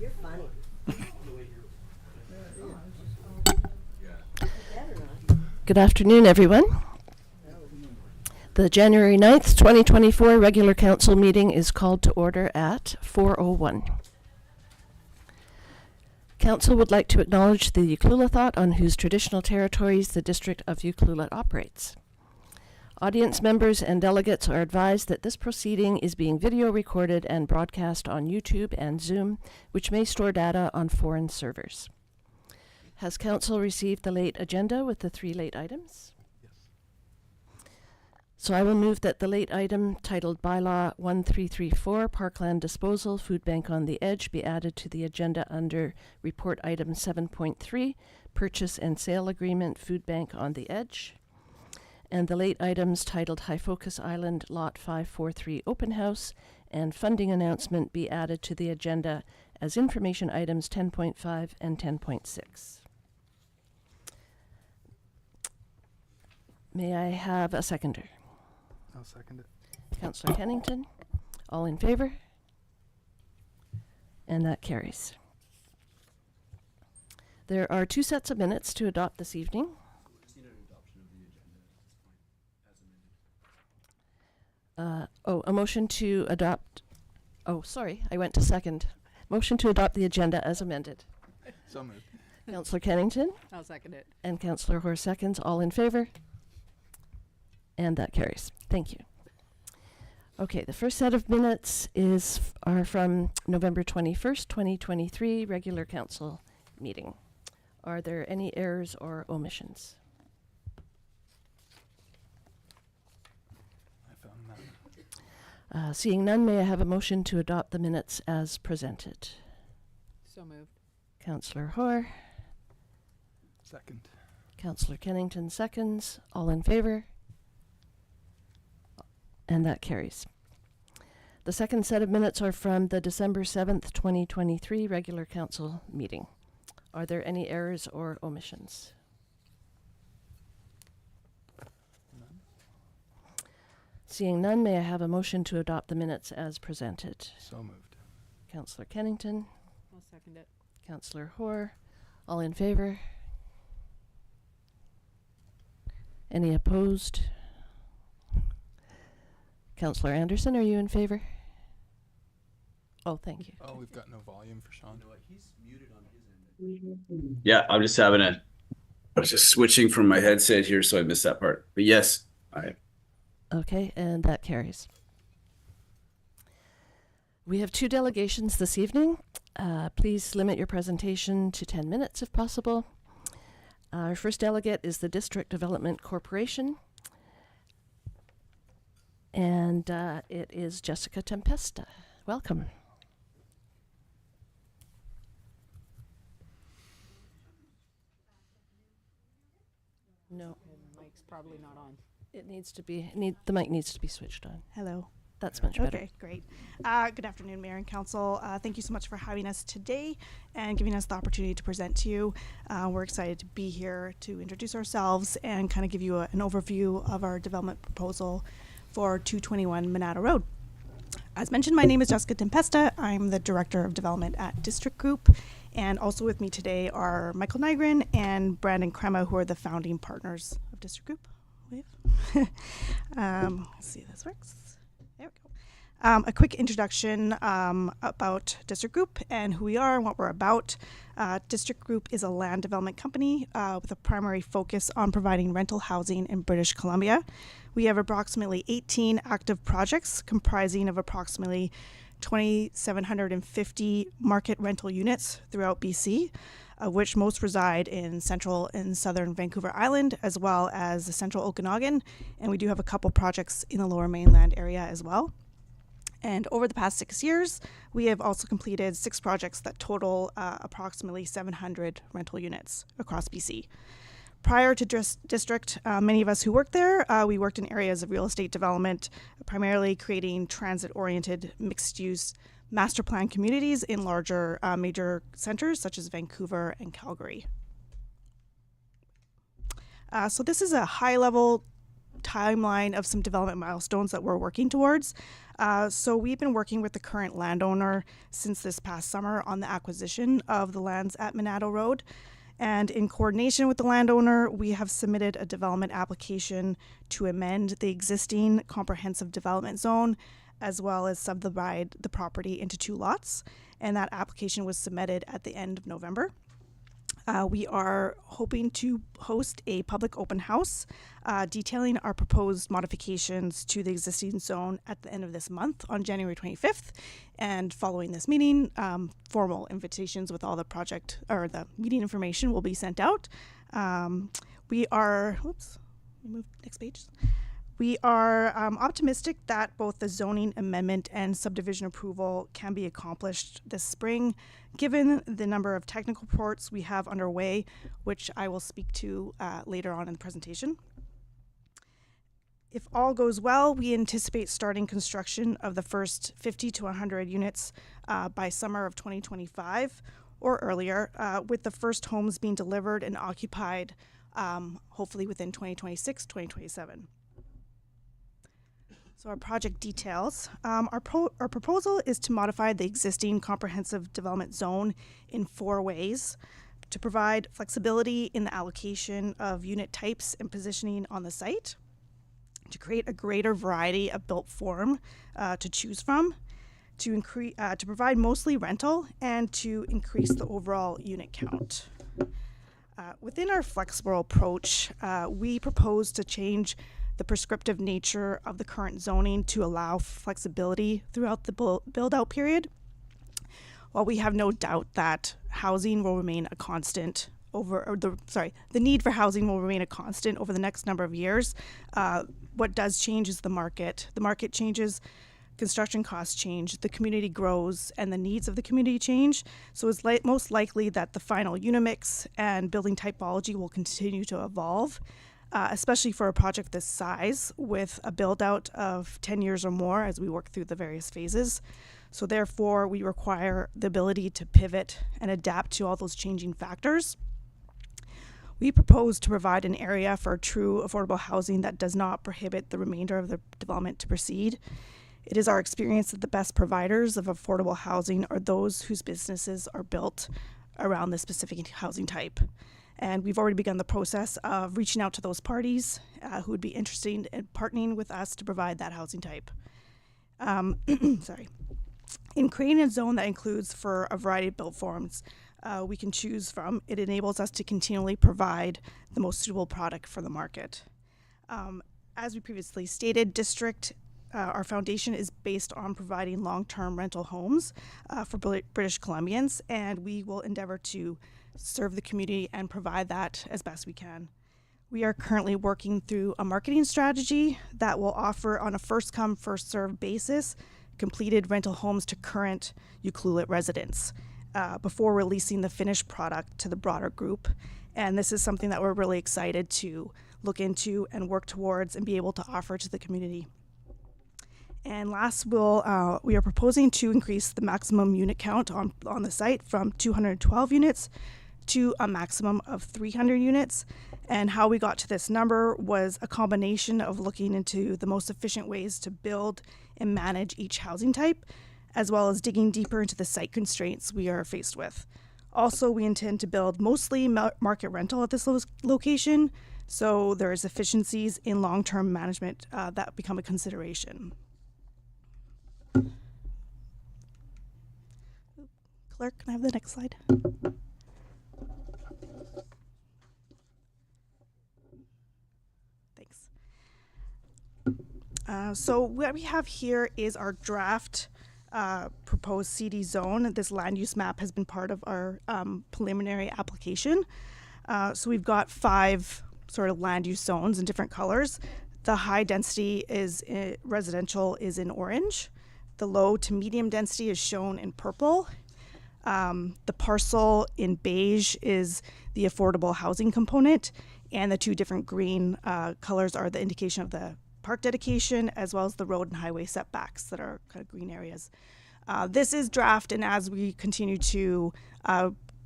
You're funny. Good afternoon, everyone. The January 9th, 2024 regular council meeting is called to order at 4:01. Council would like to acknowledge the Ucluelethat on whose traditional territories the District of Ucluelet operates. Audience members and delegates are advised that this proceeding is being video recorded and broadcast on YouTube and Zoom, which may store data on foreign servers. Has Council received the late agenda with the 3 late items? Yes. So I will move that the late item titled Bylaw 1334, Parkland Disposal, Food Bank on the Edge, be added to the agenda under Report Item 7.3, Purchase and Sale Agreement, Food Bank on the Edge. And the late items titled High Focus Island, Lot 543, Open House, and Funding Announcement be added to the agenda as information items 10.5 and 10.6. May I have a seconder? I'll second it. Councillor Kennington, all in favor? And that carries. There are 2 sets of minutes to adopt this evening. A motion to adopt. Oh, sorry, I went to second. Motion to adopt the agenda as amended. So moved. Councillor Kennington I'll second it. and Councillor Hoare seconds, all in favor? And that carries. Thank you. Okay, the first set of minutes are from November 21st, 2023, regular council meeting. Are there any errors or omissions? I found none. Seeing none, may I have a motion to adopt the minutes as presented? So moved. Councillor Hoare, Second. Councillor Kennington seconds, all in favor? And that carries. The second set of minutes are from the December 7th, 2023 regular council meeting. Are there any errors or omissions? None. Seeing none, may I have a motion to adopt the minutes as presented? So moved. Councillor Kennington, I'll second it. Councillor Hoare, all in favor? Any opposed? Councillor Anderson, are you in favor? Oh, thank you. Oh, we've got no volume for Sean. Yeah, I'm just having I was just switching from my headset here, so I missed that part. But yes, Okay, and that carries. We have 2 delegations this evening. Please limit your presentation to 10 minutes if possible. Our first delegate is the District Development Corporation. And it is Jessica Tempesta. Welcome. No, And Mike's probably not on. it needs to be, the mic needs to be switched on. Hello. That's much better. Okay, great. Good afternoon, Mayor and Council. Thank you so much for having us today and giving us the opportunity to present to you. We're excited to be here to introduce ourselves and kind of give you an overview of our development proposal for 221 Monado Road. As mentioned, my name is Jessica Tempesta. I'm the Director of Development at District Group. And also with me today are Michael Nygren and Brandon Crema, who are the founding partners of District Group. Let's see if this works. There we go. A quick introduction about District Group and who we are and what we're about. District Group is a land development company with a primary focus on providing rental housing in British Columbia. We have approximately 18 active projects comprising of approximately 2,750 market rental units throughout BC, of which most reside in central and southern Vancouver Island, as well as the central Okanagan. And we do have a couple projects in the lower mainland area as well. And over the past 6 years, we have also completed 6 projects that total approximately 700 rental units across BC. Prior to District, many of us who worked there, we worked in areas of real estate development, primarily creating transit-oriented mixed-use master plan communities in larger major centers such as Vancouver and Calgary. So this is a high-level timeline of some development milestones that we're working towards. So we've been working with the current landowner since this past summer on the acquisition of the lands at Minato Road. And in coordination with the landowner, we have submitted a development application to amend the existing comprehensive development zone, as well as subdivide the property into 2 lots. And that application was submitted at the end of November. We are hoping to host a public open house detailing our proposed modifications to the existing zone at the end of this month on January 25th. And following this meeting, formal invitations with all the project or the meeting information will be sent out. We are, next page. We are optimistic that both the zoning amendment and subdivision approval can be accomplished this spring, given the number of technical reports we have underway, which I will speak to later on in the presentation. If all goes well, we anticipate starting construction of the first 50 to 100 units by summer of 2025 or earlier, with the first homes being delivered and occupied hopefully within 2026, 2027. So our project details. Our proposal is to modify the existing comprehensive development zone in 4 ways: to provide flexibility in the allocation of unit types and positioning on the site, to create a greater variety of built form to choose from, to provide mostly rental, and to increase the overall unit count. Within our flexible approach, we propose to change the prescriptive nature of the current zoning to allow flexibility throughout the build-out period. While we have no doubt that housing will remain a constant the need for housing will remain a constant over the next number of years, what does change is the market. The market changes, construction costs change, the community grows, and the needs of the community change. So it's most likely that the final unit mix and building typology will continue to evolve. Especially for a project this size with a build out of 10 years or more as we work through the various phases. So therefore, we require the ability to pivot and adapt to all those changing factors. We propose to provide an area for true affordable housing that does not prohibit the remainder of the development to proceed. It is our experience that the best providers of affordable housing are those whose businesses are built around this specific housing type. And we've already begun the process of reaching out to those parties who would be interested in partnering with us to provide that housing type. In creating a zone that includes for a variety of built forms we can choose from, it enables us to continually provide the most suitable product for the market. As we previously stated, our foundation is based on providing long-term rental homes for British Columbians, and we will endeavor to serve the community and provide that as best we can. We are currently working through a marketing strategy that will offer on a first-come, first-served basis completed rental homes to current Ucluelet residents before releasing the finished product to the broader group. And this is something that we're really excited to look into and work towards and be able to offer to the community. And last, we are proposing to increase the maximum unit count on the site from 212 units to a maximum of 300 units. And how we got to this number was a combination of looking into the most efficient ways to build and manage each housing type, as well as digging deeper into the site constraints we are faced with. Also, we intend to build mostly market rental at this location, so there is efficiencies in long-term management that become a consideration. Clerk, can I have the next slide? Thanks. So what we have here is our draft proposed CD zone. This land use map has been part of our preliminary application. So we've got 5 sort of land use zones in different colors. The high density is residential is in orange. The low to medium density is shown in purple. The parcel in beige is the affordable housing component, and the 2 different green colors are the indication of the park dedication, as well as the road and highway setbacks that are kind of green areas. This is draft, and as we continue to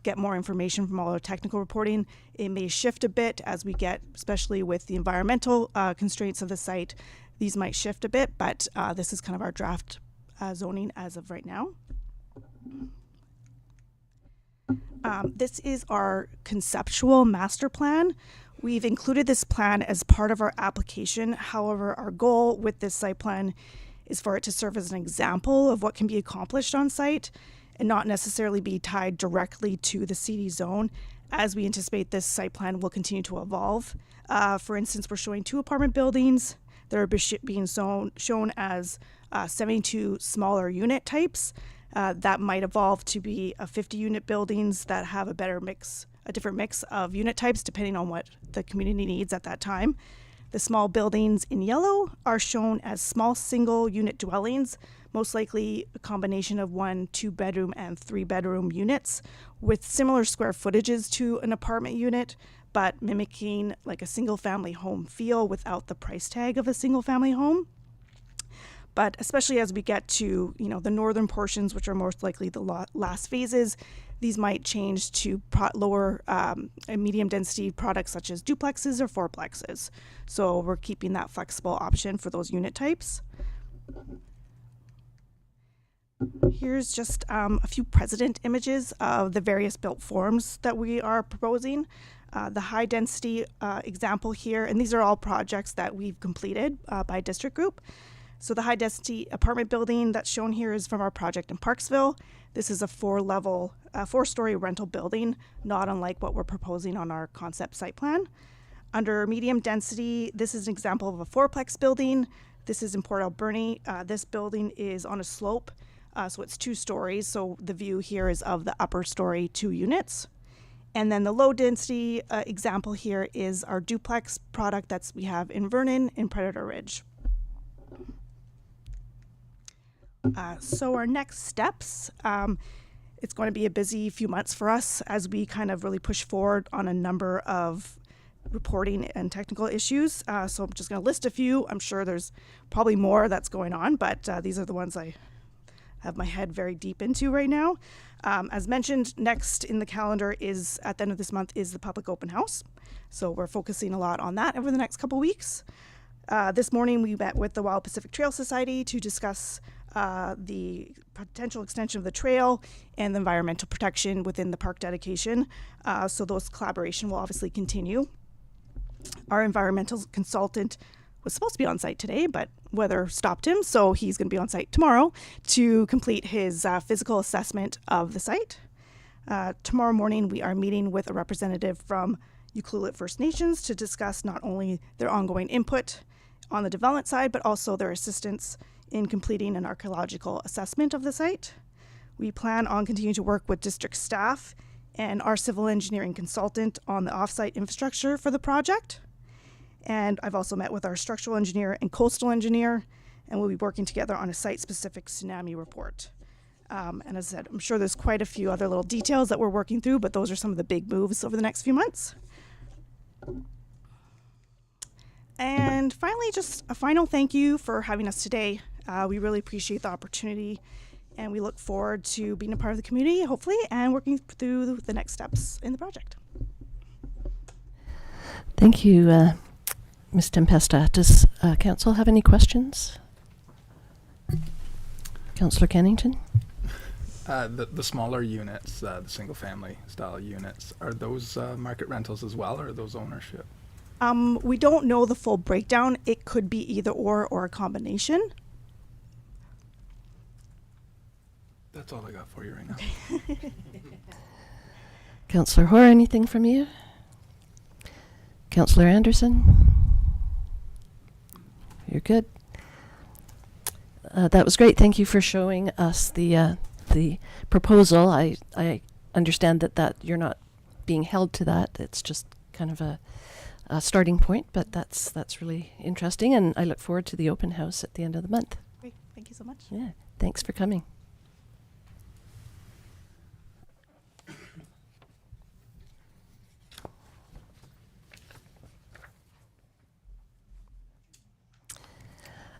get more information from all our technical reporting, it may shift a bit as we get, especially with the environmental constraints of the site. These might shift a bit, but this is kind of our draft zoning as of right now. This is our conceptual master plan. We've included this plan as part of our application. However, our goal with this site plan is for it to serve as an example of what can be accomplished on site and not necessarily be tied directly to the CD zone, as we anticipate this site plan will continue to evolve. For instance, we're showing 2 apartment buildings that are being shown as 72 smaller unit types. That might evolve to be 50-unit buildings that have a different mix of unit types depending on what the community needs at that time. The small buildings in yellow are shown as small single-unit dwellings, most likely a combination of 1 2-bedroom and 3-bedroom units with similar square footages to an apartment unit, but mimicking like a single-family home feel without the price tag of a single-family home. But especially as we get to, the northern portions, which are most likely the last phases, these might change to lower and medium density products such as duplexes or fourplexes. So we're keeping that flexible option for those unit types. Here's just a few precedent images of the various built forms that we are proposing. The high density example here, and these are all projects that we've completed by district group. So the high density apartment building that's shown here is from our project in Parksville. This is a 4-story rental building, not unlike what we're proposing on our concept site plan. Under medium density, this is an example of a 4-plex building. This is in Port Alberni. This building is on a slope, so it's 2 stories. So the view here is of the upper story 2 units. And then the low density example here is our duplex product that we have in Vernon in Predator Ridge. So our next steps, it's going to be a busy few months for us as we kind of really push forward on a number of reporting and technical issues. So I'm just going to list a few. I'm sure there's probably more that's going on, but these are the ones I have my head very deep into right now. As mentioned, next in the calendar is, at the end of this month, is the public open house. So we're focusing a lot on that over the next couple weeks. This morning we met with the Wild Pacific Trail Society to discuss the potential extension of the trail and the environmental protection within the park dedication. So those collaboration will obviously continue. Our environmental consultant was supposed to be on site today, but weather stopped him, so he's going to be on site tomorrow to complete his physical assessment of the site. Tomorrow morning we are meeting with a representative from Ucluelet First Nations to discuss not only their ongoing input on the development side, but also their assistance in completing an archaeological assessment of the site. We plan on continuing to work with district staff and our civil engineering consultant on the offsite infrastructure for the project. And I've also met with our structural engineer and coastal engineer, and we'll be working together on a site-specific tsunami report. And as I said, I'm sure there's quite a few other little details that we're working through, but those are some of the big moves over the next few months. And finally, just a final thank you for having us today. We really appreciate the opportunity, and we look forward to being a part of the community, hopefully, and working through the next steps in the project. Thank you, Ms. Tempesta. Does Council have any questions? Councillor Kennington? The smaller units, the single-family style units, are those market rentals as well, or are those ownership? We don't know the full breakdown. It could be either or a combination. That's all I got for you right now. Councillor Hoare, anything from you? Councillor Anderson? You're good. That was great. Thank you for showing us the proposal. I understand that you're not being held to that. It's just kind of a starting point, but that's really interesting, and I look forward to the open house at the end of the month. Great. Thank you so much. Yeah, thanks for coming.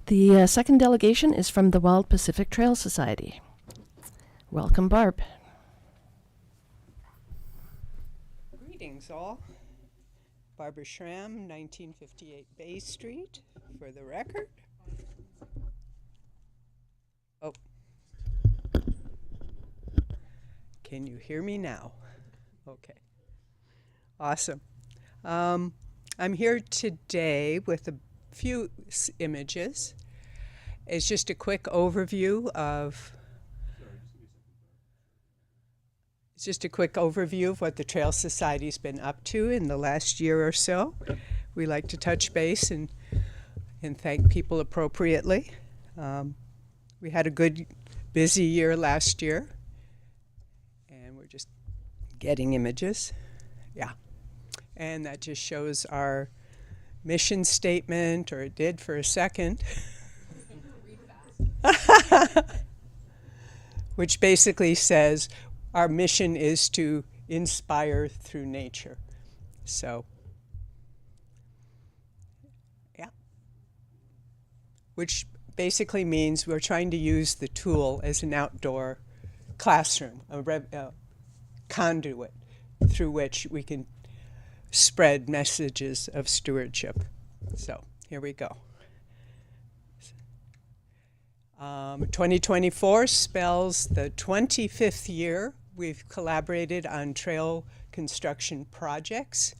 The second delegation is from the Wild Pacific Trail Society. Welcome, Barb. Greetings all. Barbara Schramm, 1958 Bay Street, for the record. Oh. Can you hear me now? Okay. Awesome. I'm here today with a few images. It's just a quick overview of what the Trail Society's been up to in the last year or so. We like to touch base and thank people appropriately. We had a good, busy year last year, and we're just getting images. Yeah. And that just shows our mission statement, or it did for a second. Which basically says, our mission is to inspire through nature. So, yeah. Which basically means we're trying to use the tool as an outdoor classroom, a conduit through which we can spread messages of stewardship. So, here we go. 2024 spells the 25th year we've collaborated on trail construction projects.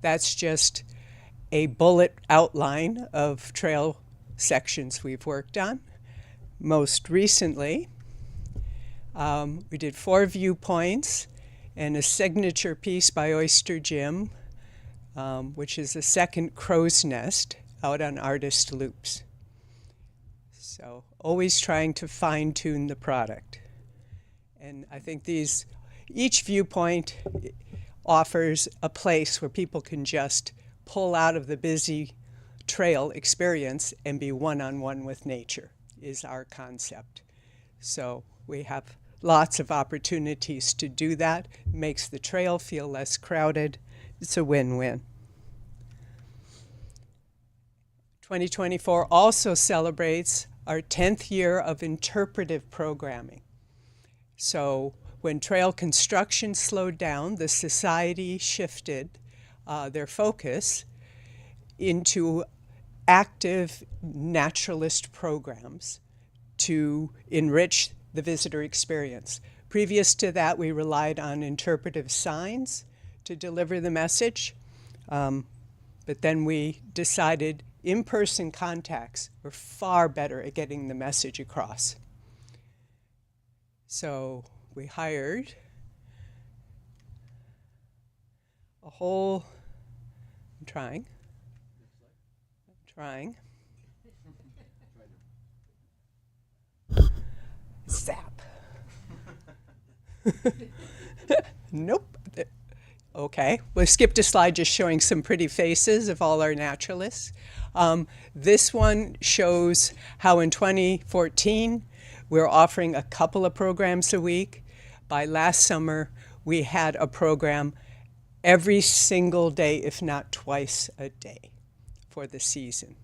That's just a bullet outline of trail sections we've worked on. Most recently, we did 4 viewpoints and a signature piece by Oyster Jim, which is a second crow's nest out on Artist Loops. So always trying to fine-tune the product. And I think each viewpoint offers a place where people can just pull out of the busy trail experience and be one-on-one with nature, is our concept. So we have lots of opportunities to do that. It makes the trail feel less crowded. It's a win-win. 2024 also celebrates our 10th year of interpretive programming. So when trail construction slowed down, the Society shifted their focus into active naturalist programs to enrich the visitor experience. Previous to that, we relied on interpretive signs to deliver the message, but then we decided in-person contacts were far better at getting the message across. So we hired a whole, I'm trying. Zap. Nope. Okay, we skipped a slide just showing some pretty faces of all our naturalists. This one shows how in 2014 we're offering a couple of programs a week. By last summer, we had a program every single day, if not twice a day, for the season.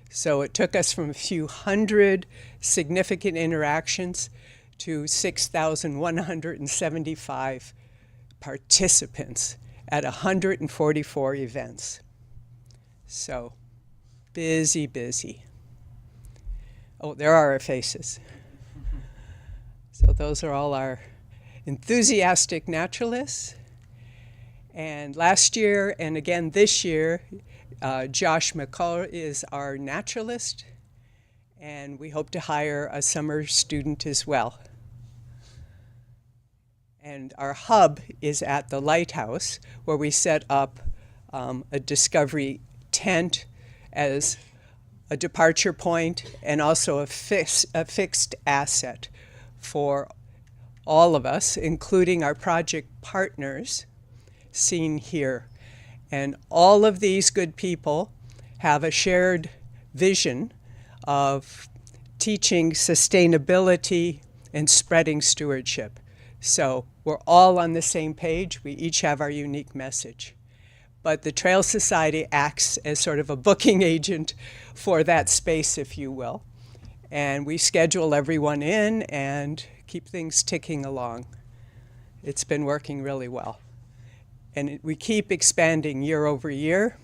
So it took us from a few hundred significant interactions to 6,175 participants at 144 events. So busy, busy. Oh, there are our faces. So those are all our enthusiastic naturalists. And last year, and again this year, Josh McCall is our naturalist, and we hope to hire a summer student as well. And our hub is at the Lighthouse, where we set up a discovery tent as a departure point and also a fixed asset for all of us, including our project partners, seen here. And all of these good people have a shared vision of teaching sustainability and spreading stewardship. So we're all on the same page. We each have our unique message. But the Trail Society acts as sort of a booking agent for that space, if you will. And we schedule everyone in and keep things ticking along. It's been working really well. we keep expanding year over year.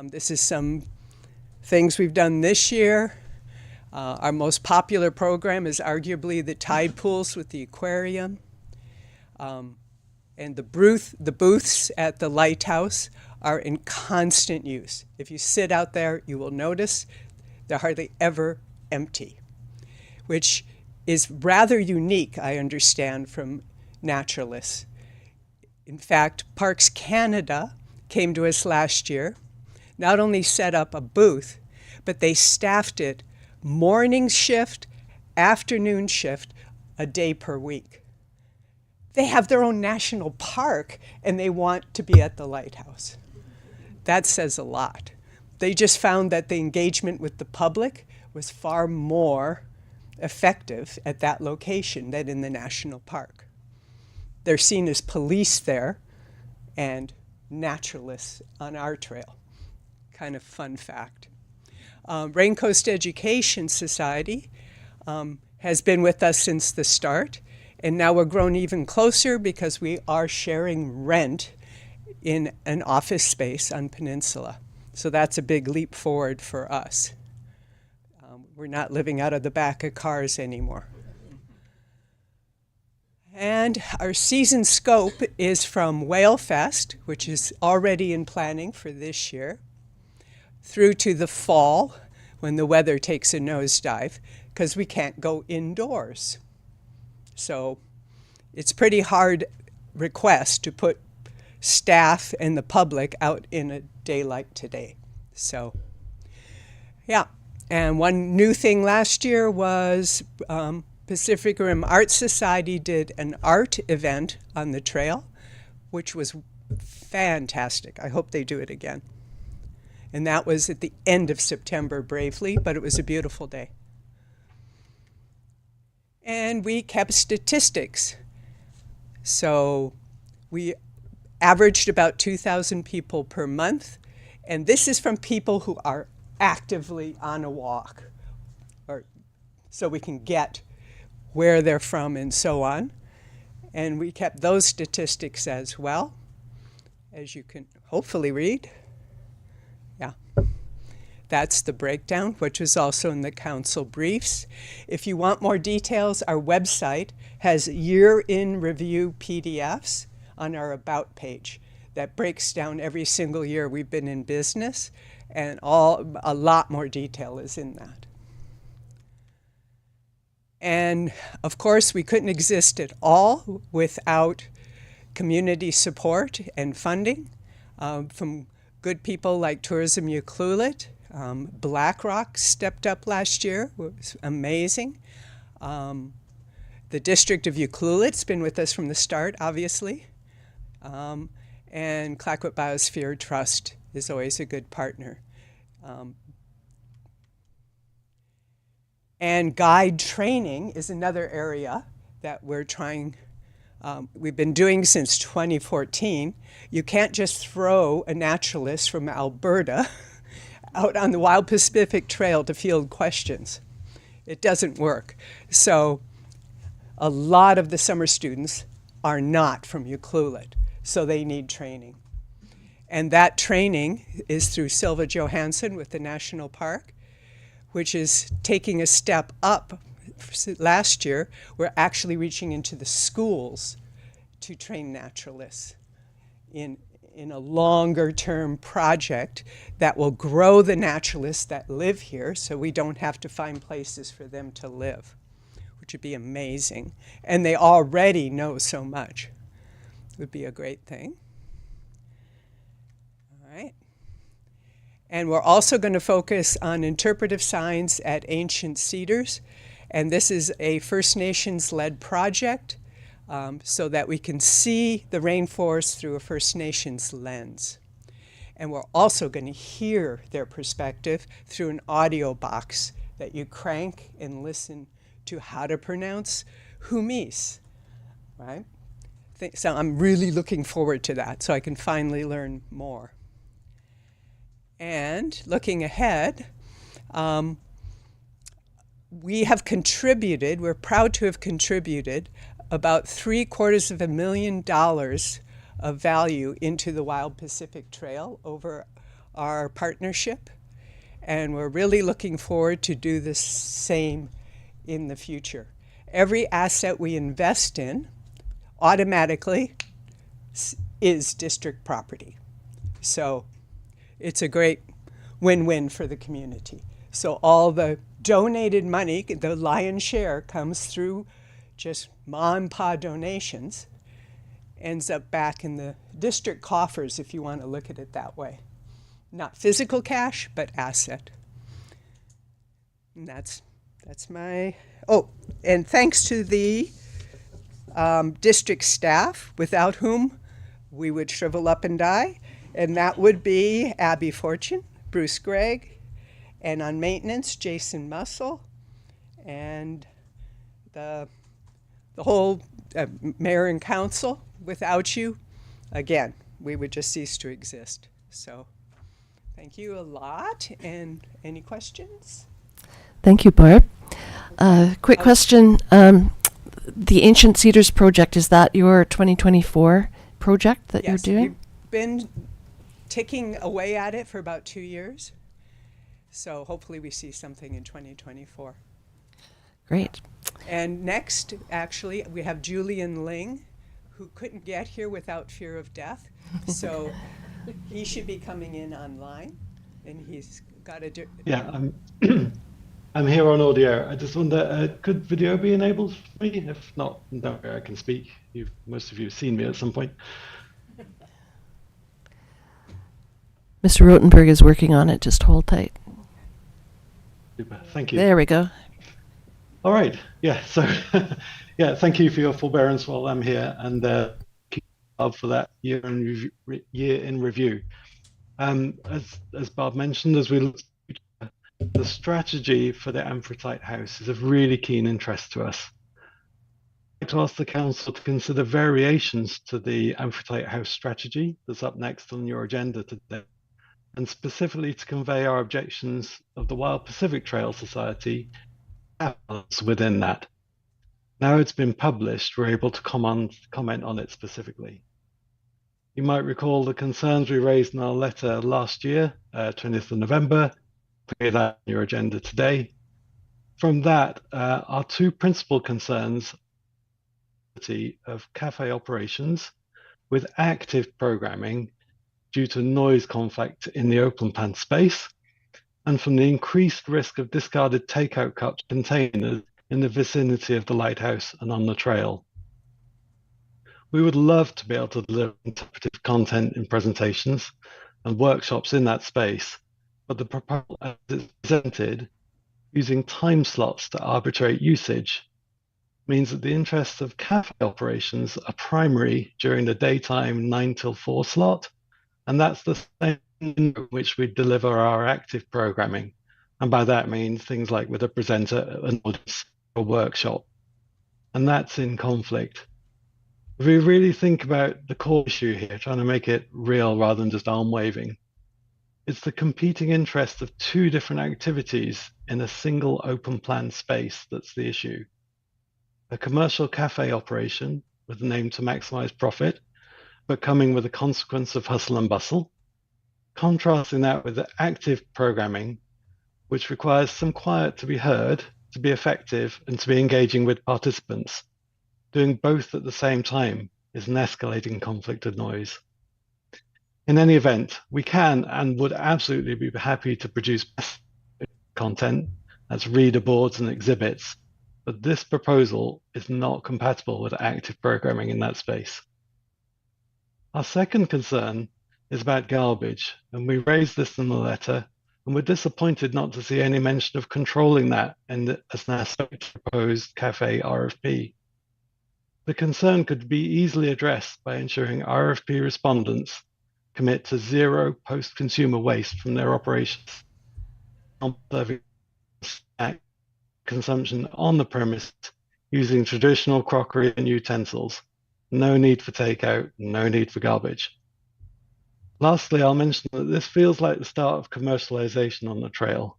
This is some things we've done this year. Our most popular program is arguably the tide pools with the aquarium. And the booths at the lighthouse are in constant use. If you sit out there, you will notice they're hardly ever empty, which is rather unique, I understand, from naturalists. In fact, Parks Canada came to us last year, not only set up a booth, but they staffed it morning shift, afternoon shift, a day per week. They have their own national park and they want to be at the lighthouse. That says a lot. They just found that the engagement with the public was far more effective at that location than in the national park. They're seen as police there and naturalists on our trail. Kind of fun fact. Rain Coast Education Society has been with us since the start, and now we're grown even closer because we are sharing rent in an office space on Peninsula. So that's a big leap forward for us. We're not living out of the back of cars anymore. And our season scope is from Whale Fest, which is already in planning for this year, through to the fall when the weather takes a nosedive because we can't go indoors. So it's pretty hard request to put staff and the public out in a day like today. So, yeah. And one new thing last year was Pacific Rim Art Society did an art event on the trail, which was fantastic. I hope they do it again. And that was at the end of September, bravely, but it was a beautiful day. And we kept statistics. So we averaged about 2,000 people per month. And this is from people who are actively on a walk, or so we can get where they're from and so on. And we kept those statistics as well, as you can hopefully read. Yeah. That's the breakdown, which is also in the council briefs. If you want more details, our website has year-in review PDFs on our About page that breaks down every single year we've been in business, and a lot more detail is in that. And of course, we couldn't exist at all without community support and funding from good people like Tourism Ucluelet. BlackRock stepped up last year. It was amazing. The District of Ucluelet's been with us from the start, obviously. And Clayoquot Biosphere Trust is always a good partner. And guide training is another area that we're trying, we've been doing since 2014. You can't just throw a naturalist from Alberta out on the Wild Pacific Trail to field questions. It doesn't work. So a lot of the summer students are not from Ucluelet, so they need training. And that training is through Silva Johansson with the National Park, which is taking a step up. Last year, we're actually reaching into the schools to train naturalists in a longer-term project that will grow the naturalists that live here so we don't have to find places for them to live, which would be amazing. And they already know so much. It would be a great thing. All right. And we're also going to focus on interpretive signs at Ancient Cedars. And this is a First Nations-led project so that we can see the rainforest through a First Nations lens. And we're also going to hear their perspective through an audio box that you crank and listen to how to pronounce humis, right? So I'm really looking forward to that so I can finally learn more. And looking ahead, we have contributed, we're proud to have contributed about $750,000 of value into the Wild Pacific Trail over our partnership. And we're really looking forward to do the same in the future. Every asset we invest in automatically is district property. So it's a great win-win for the community. So all the donated money, the lion's share, comes through just ma and pa donations, ends up back in the district coffers, if you want to look at it that way. Not physical cash, but asset. And that's my, oh, and thanks to the district staff, without whom we would shrivel up and die. And that would be Abby Fortune, Bruce Gregg, and on maintenance, Jason Mussel, and the whole mayor and council. Without you, again, we would just cease to exist. So thank you a lot. And any questions? Thank you, Barb. Quick question. The Ancient Cedars project, is that your 2024 project that you're doing? We've been ticking away at it for about 2 years. So hopefully we see something in 2024. Great. And next, actually, we have Julian Ling, who couldn't get here without fear of death. So he should be coming in online, and he's got a... Yeah, I'm here on audio. I just wonder, could video be enabled for me? If not, don't worry, I can speak. Most of you have seen me at some point. Mr. Rotenberg is working on it. Just hold tight. Super, thank you. There we go. All right, yeah, so yeah, thank you for your forbearance while I'm here, and keep up for that year in review. As Bob mentioned, as we look, the strategy for the Amphitrite House is of really keen interest to us. I'd like to ask the council to consider variations to the Amphitrite House strategy that's up next on your agenda today, and specifically to convey our objections of the Wild Pacific Trail Society within that. Now it's been published, we're able to comment on it specifically. You might recall the concerns we raised in our letter last year, 20th of November, put that on your agenda today. From that, our two principal concerns of cafe operations with active programming due to noise conflict in the open plan space, and from the increased risk of discarded takeout cup containers in the vicinity of the lighthouse and on the trail. We would love to be able to deliver interpretive content in presentations and workshops in that space, but the proposal as it's presented, using time slots to arbitrate usage, means that the interests of cafe operations are primary during the daytime 9 till 4 slot, and that's the same in which we deliver our active programming. And by that means things like with a presenter, an audience, or workshop. And that's in conflict. If we really think about the core issue here, trying to make it real rather than just arm waving, it's the competing interests of two different activities in a single open plan space that's the issue. A commercial cafe operation with the aim to maximize profit, but coming with a consequence of hustle and bustle, contrasting that with the active programming, which requires some quiet to be heard, to be effective, and to be engaging with participants. Doing both at the same time is an escalating conflict of noise. In any event, we can and would absolutely be happy to produce content as reader boards and exhibits, but this proposal is not compatible with active programming in that space. Our second concern is about garbage, and we raised this in the letter, and we're disappointed not to see any mention of controlling that as an aspect of the proposed cafe RFP. The concern could be easily addressed by ensuring RFP respondents commit to zero post-consumer waste from their operations, serving consumption on the premise using traditional crockery and utensils. No need for takeout, no need for garbage. Lastly, I'll mention that this feels like the start of commercialization on the trail,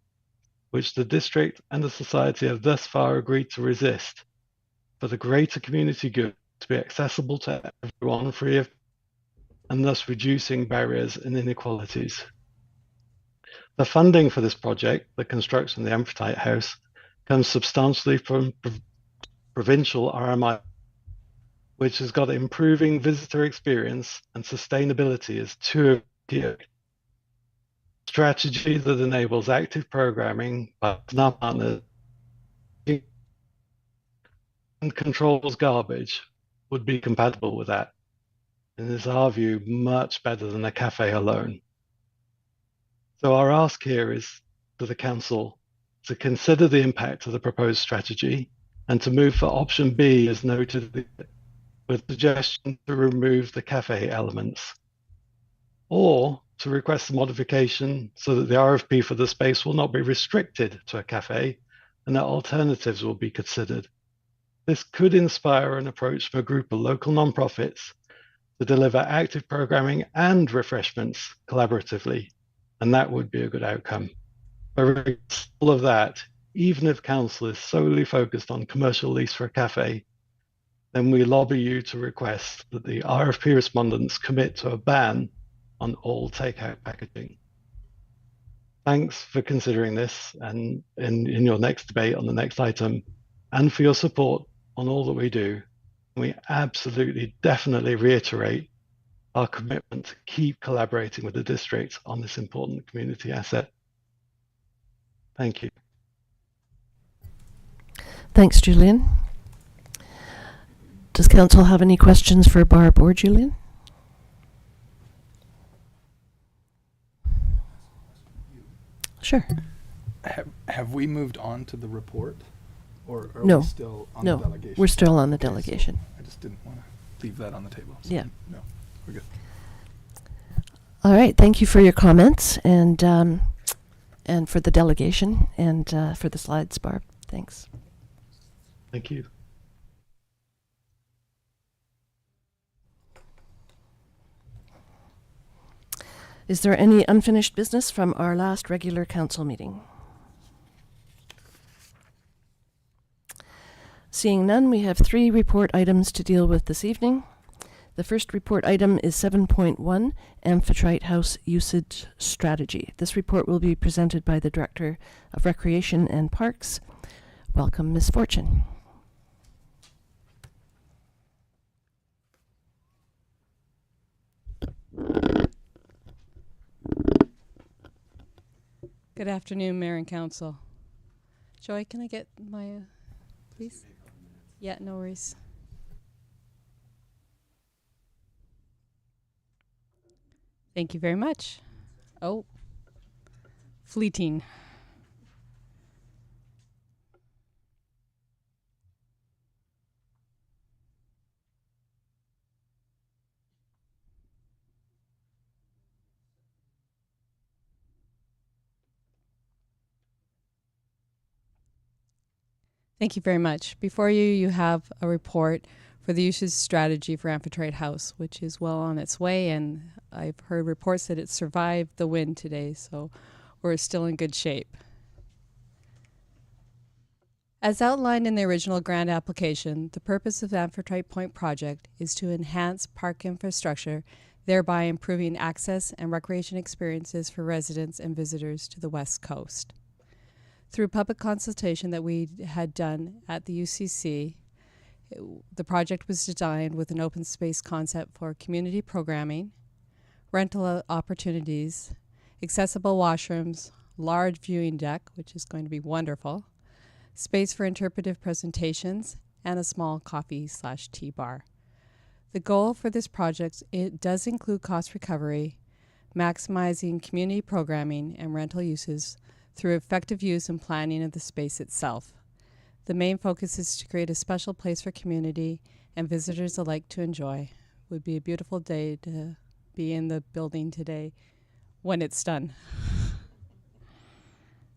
which the district and the society have thus far agreed to resist for the greater community good to be accessible to everyone free of and thus reducing barriers and inequalities. The funding for this project, the construction of the Amphitrite House, comes substantially from provincial RMI, which has got improving visitor experience and sustainability as two of the strategy that enables active programming by our partners and controls garbage would be compatible with that. And is our view much better than a cafe alone. So our ask here is to the council to consider the impact of the proposed strategy and to move for option B as noted with suggestion to remove the cafe elements, or to request a modification so that the RFP for the space will not be restricted to a cafe and that alternatives will be considered. This could inspire an approach from a group of local nonprofits to deliver active programming and refreshments collaboratively, and that would be a good outcome. But all of that, even if council is solely focused on commercial lease for a cafe, then we lobby you to request that the RFP respondents commit to a ban on all takeout packaging. Thanks for considering this and in your next debate on the next item, and for your support on all that we do. We absolutely, definitely reiterate our commitment to keep collaborating with the district on this important community asset. Thank you. Thanks, Julian. Does council have any questions for Barb or Julian? Sure. Have we moved on to the report? Or are No. we still on No, the delegation? we're still on the Okay, so delegation. I just didn't want to leave that on the table. So Yeah. No, we're good. All right. Thank you for your comments and for the delegation and for the slides, Barb. Thanks. Thank you. Is there any unfinished business from our last regular council meeting? Seeing none, we have 3 report items to deal with this evening. The first report item is 7.1, Amphitrite House Usage Strategy. This report will be presented by the Director of Recreation and Parks. Welcome, Ms. Fortune. Good afternoon, Mayor and Council. Joy, can I get my, please? Yeah, no worries. Thank you very much. Oh, fleeting. Thank you very much. Before you, you have a report for the usage strategy for Amphitrite House, which is well on its way, and I've heard reports that it survived the wind today, so we're still in good shape. As outlined in the original grant application, the purpose of the Amphitrite Point project is to enhance park infrastructure, thereby improving access and recreation experiences for residents and visitors to the West Coast. Through public consultation that we had done at the UCC, the project was designed with an open space concept for community programming, rental opportunities, accessible washrooms, large viewing deck, which is going to be wonderful, space for interpretive presentations, and a small coffee/tea bar. The goal for this project, it does include cost recovery, maximizing community programming and rental uses through effective use and planning of the space itself. The main focus is to create a special place for community and visitors alike to enjoy. It would be a beautiful day to be in the building today when it's done.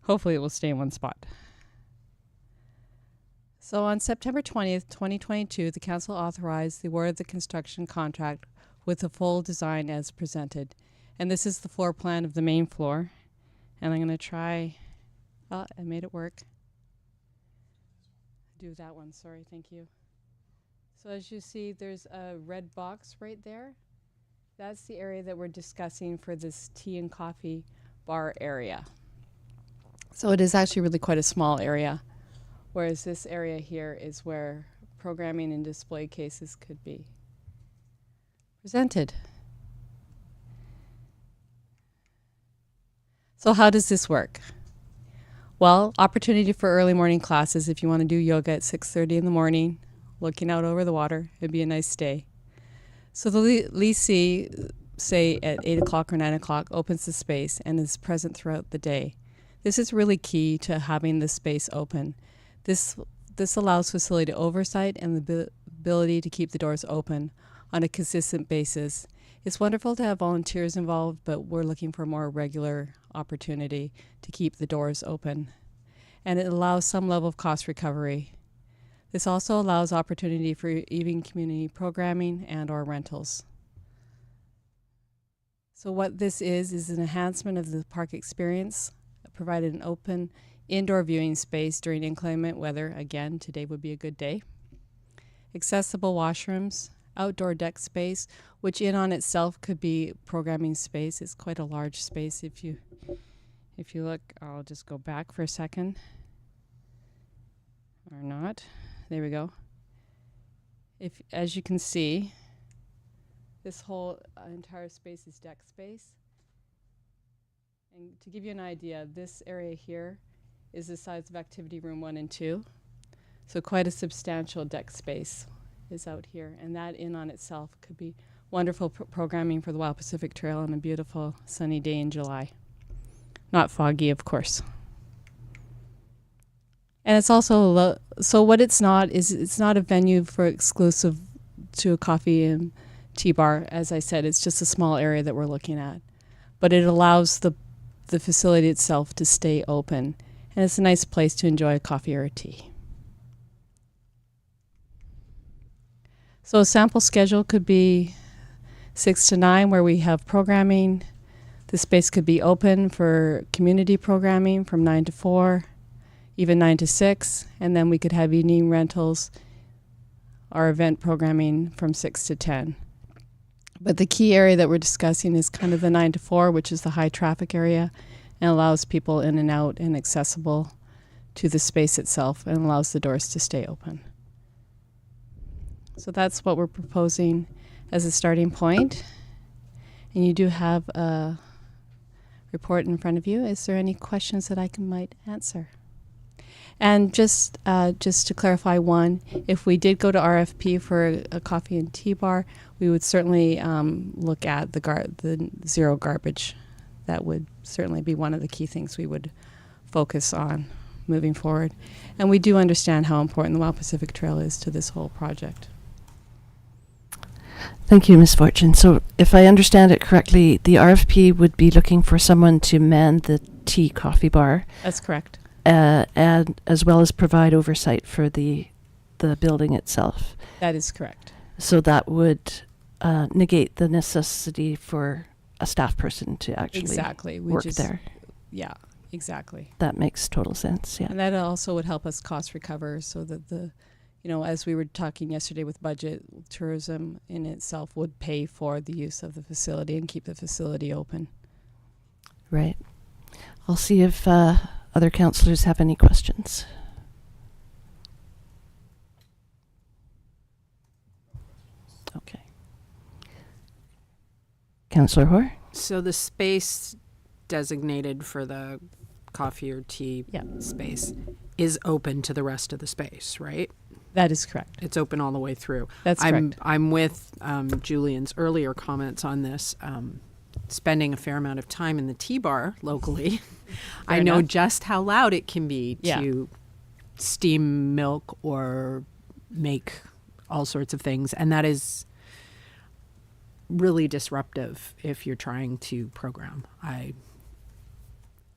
Hopefully it will stay in one spot. So on September 20th, 2022, the council authorized the award of the construction contract with the full design as presented. And this is the floor plan of the main floor. And I'm going to try, I made it work. Do that one, sorry, thank you. So as you see, there's a red box right there. That's the area that we're discussing for this tea and coffee bar area. So it is actually really quite a small area, whereas this area here is where programming and display cases could be presented. So how does this work? Well, opportunity for early morning classes if you want to do yoga at 6:30 in the morning, looking out over the water. It'd be a nice day. So the leasee, say at 8 o'clock or 9 o'clock, opens the space and is present throughout the day. This is really key to having the space open. This allows facility oversight and the ability to keep the doors open on a consistent basis. It's wonderful to have volunteers involved, but we're looking for a more regular opportunity to keep the doors open. And it allows some level of cost recovery. This also allows opportunity for even community programming and or rentals. So what this is an enhancement of the park experience, provided an open indoor viewing space during inclement weather. Again, today would be a good day. Accessible washrooms, outdoor deck space, which in on itself could be programming space. It's quite a large space. If you look, I'll just go back for a second. Or not. There we go. As you can see, this whole entire space is deck space. And to give you an idea, this area here is the size of activity room 1 and 2. So quite a substantial deck space is out here. And that in on itself could be wonderful programming for the Wild Pacific Trail on a beautiful sunny day in July. Not foggy, of course. And it's also, so what it's not is it's not a venue for exclusive to a coffee and tea bar. As I said, it's just a small area that we're looking at. But it allows the facility itself to stay open. And it's a nice place to enjoy a coffee or a tea. So a sample schedule could be 6 to 9 where we have programming. The space could be open for community programming from 9 to 4, even 9 to 6. And then we could have evening rentals or event programming from 6 to 10. But the key area that we're discussing is kind of the 9 to 4, which is the high traffic area, and allows people in and out and accessible to the space itself and allows the doors to stay open. So that's what we're proposing as a starting point. And you do have a report in front of you. Is there any questions that I might answer? And just to clarify one, if we did go to RFP for a coffee and tea bar, we would certainly look at the zero garbage. That would certainly be one of the key things we would focus on moving forward. And we do understand how important the Wild Pacific Trail is to this whole project. Thank you, Ms. Fortune. So if I understand it correctly, the RFP would be looking for someone to man the tea coffee bar. That's correct. And as well as provide oversight for the building itself. That is correct. So that would negate the necessity for a staff person to actually work there. Yeah, exactly. That makes total sense, yeah. And that also would help us cost recover so that as we were talking yesterday with budget, tourism in itself would pay for the use of the facility and keep the facility open. Right. I'll see if other councillors have any questions. Okay. Councillor Hoare? So the space designated for the coffee or tea Yeah. space is open to the rest of the space, right? That is correct. It's open all the way through. That's correct. I'm with Julian's earlier comments on this. Spending a fair amount of time in the tea bar locally, I know enough. just how loud it can be Yeah. to steam milk or make all sorts of things. And that is really disruptive if you're trying to program. I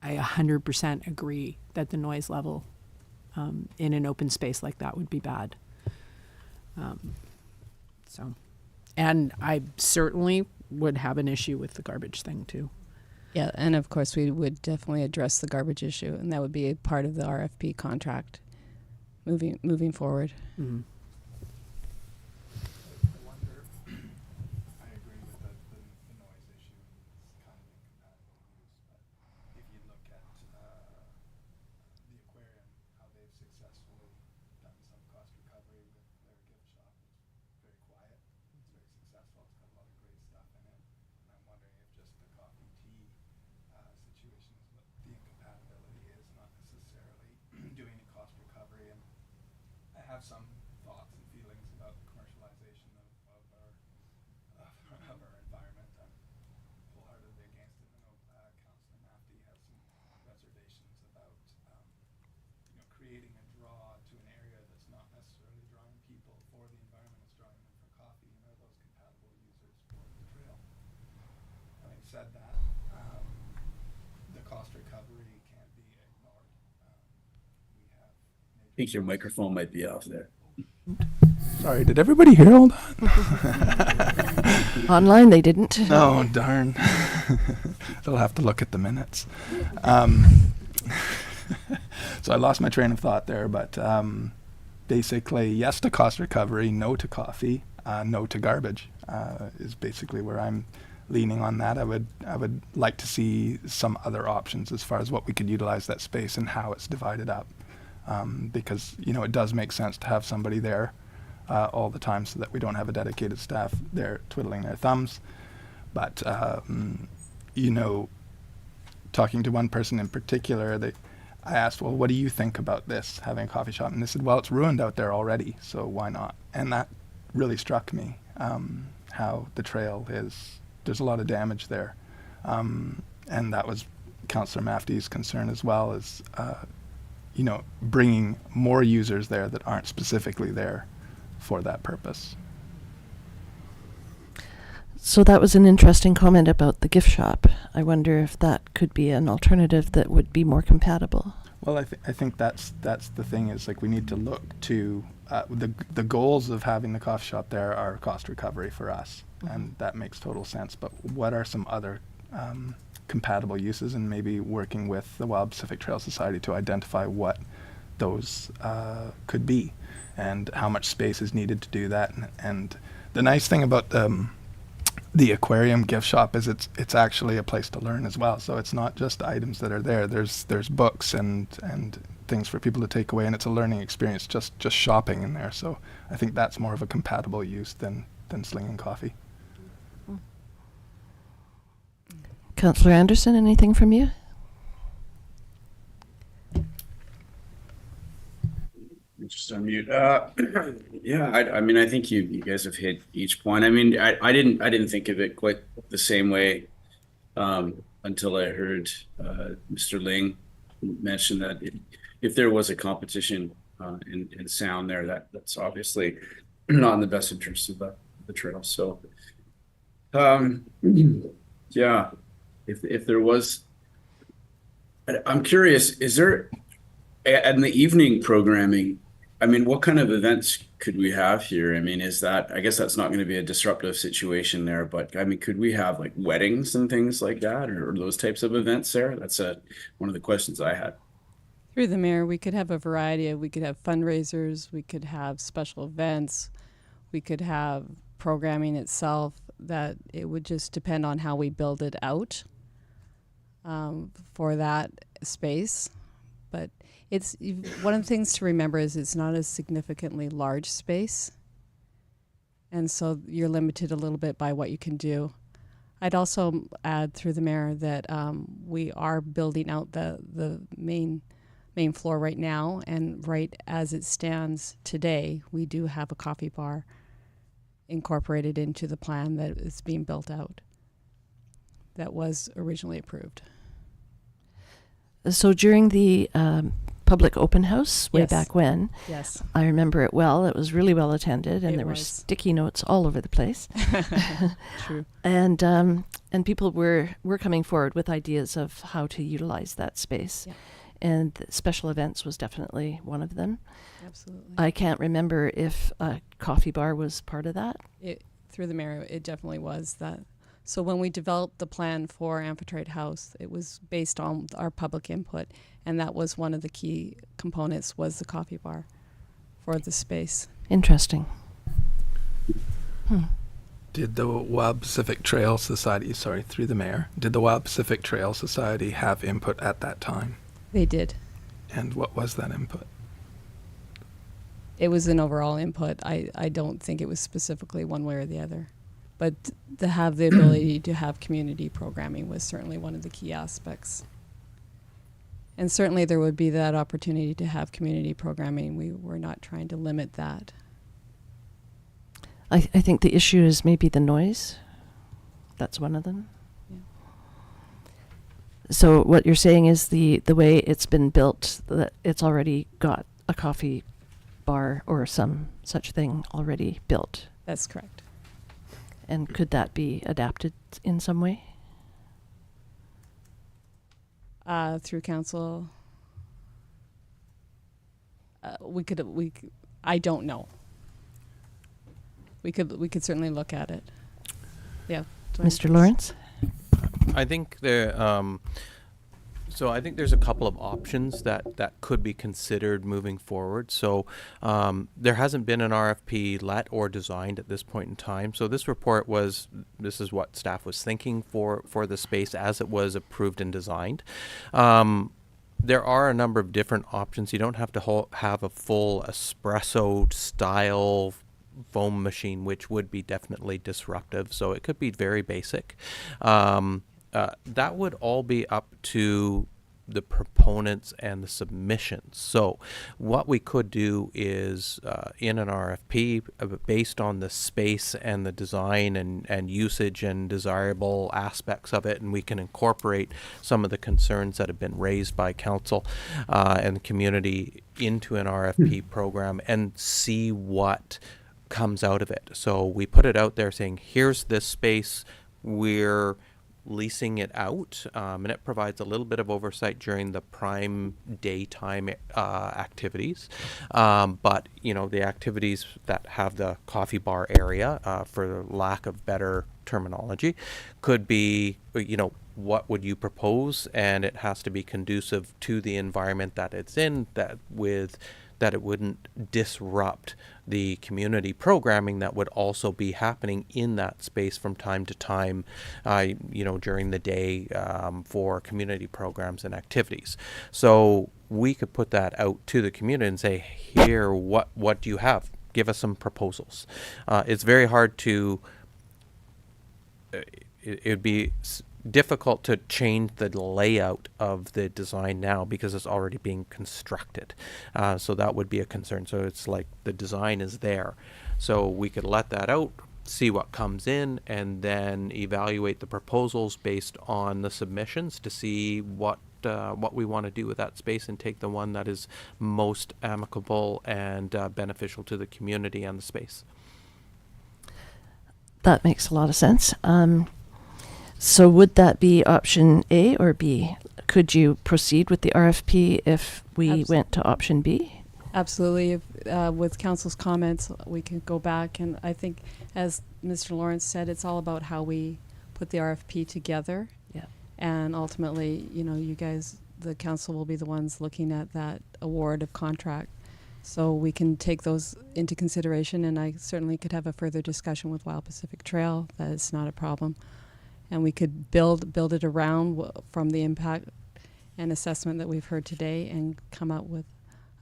100% agree that the noise level in an open space like that would be bad. And I certainly would have an issue with the garbage thing too. Yeah, and of course we would definitely address the garbage issue, and that would be a part of the RFP contract moving forward. Mm-hmm. I agree with that. have some thoughts and feelings about the commercialization of our environment. I'm wholeheartedly against it. I know Councillor Mafty has some reservations about creating a draw to an area that's not necessarily drawing people for the environment, it's drawing them for coffee, and are those compatible users for the trail? Having said that, the cost recovery can't be ignored. We have I think your microphone might be off there. Sorry, did everybody hear all that? Online, they didn't. Oh, darn. They'll have to look at the minutes. So I lost my train of thought there, but basically, yes to cost recovery, no to coffee, no to garbage is basically where I'm leaning on that. I would like to see some other options as far as what we could utilize that space and how it's divided up, because it does make sense to have somebody there all the time so that we don't have a dedicated staff there twiddling their thumbs. But talking to one person in particular, I asked, well, what do you think about this, having a coffee shop? And they said, well, it's ruined out there already, so why not? And that really struck me, how the trail there's a lot of damage there. And that was Councillor Mafty's concern as well, is, bringing more users there that aren't specifically there for that purpose. So that was an interesting comment about the gift shop. I wonder if that could be an alternative that would be more compatible. Well, I think that's the thing, is like we need to look to the goals of having the coffee shop there are cost recovery for us, and that makes total sense. But what are some other compatible uses, and maybe working with the Wild Pacific Trail Society to identify what those could be and how much space is needed to do that. And the nice thing about the aquarium gift shop is it's actually a place to learn as well. So it's not just items that are there. There's books and things for people to take away, and it's a learning experience just shopping in there. So I think that's more of a compatible use than slinging coffee. Councillor Anderson, anything from you? Just unmute. Yeah, I think you guys have hit each point. I mean, I didn't think of it quite the same way until I heard Mr. Ling mention that if there was a competition in sound there, that's obviously not in the best interest of the trail. So, yeah, if there was, I'm curious, is there in the evening programming? I mean, what kind of events could we have here? I mean, I guess that's not going to be a disruptive situation there, but I mean, could we have like weddings and things like that, or those types of events there? That's one of the questions I had. Through the mayor, we could have a variety we could have fundraisers, we could have special events, we could have programming itself, that it would just depend on how we build it out for that space. But it's one of the things to remember is it's not a significantly large space, and so you're limited a little bit by what you can do. I'd also add through the mayor that we are building out the main floor right now, and right as it stands today, we do have a coffee bar incorporated into the plan that is being built out that was originally approved. So during the public open house way Yes. back when, Yes. I remember it well. It was really well attended, and It there were was. sticky notes all over the place. True. And people were coming forward with ideas of how to utilize that space. Yeah. And special events was definitely one of them. Absolutely. I can't remember if a coffee bar was part of that. Through the mayor, it definitely was that. So when we developed the plan for Amphitrite House, it was based on our public input, and that was one of the key components, was the coffee bar for the space. Interesting. Did the Wild Pacific Trail Society, through the mayor, did the Wild Pacific Trail Society have input at that time? They did. And what was that input? It was an overall input. I don't think it was specifically one way or the other. But to have the ability to have community programming was certainly one of the key aspects. And certainly there would be that opportunity to have community programming. We're not trying to limit that. I think the issue is maybe the noise. That's one of them. Yeah. So what you're saying is the way it's been built, that it's already got a coffee bar or some such thing already built. That's correct. And could that be adapted in some way? Through council, I don't know. We could certainly look at it. Yeah. Mr. Lawrence? I think so I think there's a couple of options that could be considered moving forward. So there hasn't been an RFP let or designed at this point in time. So this report this is what staff was thinking for the space as it was approved and designed. There are a number of different options. You don't have to have a full espresso style foam machine, which would be definitely disruptive. So it could be very basic. That would all be up to the proponents and the submissions. So what we could do is in an RFP based on the space and the design and usage and desirable aspects of it, and we can incorporate some of the concerns that have been raised by council and the community into an RFP program and see what comes out of it. So we put it out there saying, here's this space, we're leasing it out, and it provides a little bit of oversight during the prime daytime activities. But, the activities that have the coffee bar area, for lack of better terminology, could be, what would you propose? And it has to be conducive to the environment that it's in, that it wouldn't disrupt the community programming that would also be happening in that space from time to time, during the day for community programs and activities. So we could put that out to the community and say, here, what do you have? Give us some proposals. It's very hard to, it'd be difficult to change the layout of the design now because it's already being constructed. So that would be a concern. So it's like the design is there. So we could let that out, see what comes in, and then evaluate the proposals based on the submissions to see what we want to do with that space and take the one that is most amicable and beneficial to the community and the space. That makes a lot of sense. So would that be option A or B? Could you proceed with the RFP if we went to option B? Absolutely. With council's comments, we can go back, and I think, as Mr. Lawrence said, it's all about how we put the RFP together. Yeah. And ultimately, you guys, the council, will be the ones looking at that award of contract. So we can take those into consideration, and I certainly could have a further discussion with Wild Pacific Trail. That is not a problem. And we could build it around from the impact and assessment that we've heard today and come out with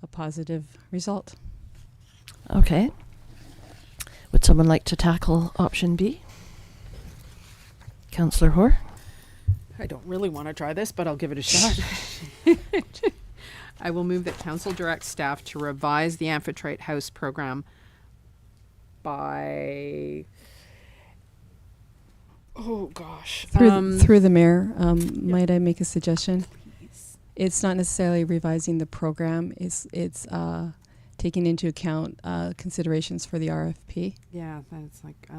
a positive result. Okay. Would someone like to tackle option B? Councillor Hoare? I don't really want to try this, but I'll give it a shot. I will move that council direct staff to revise the Amphitrite House program by... Oh gosh. Through the mayor, might I make a suggestion? Please. It's not necessarily revising the program. It's taking into account considerations for the RFP. Yeah, that's like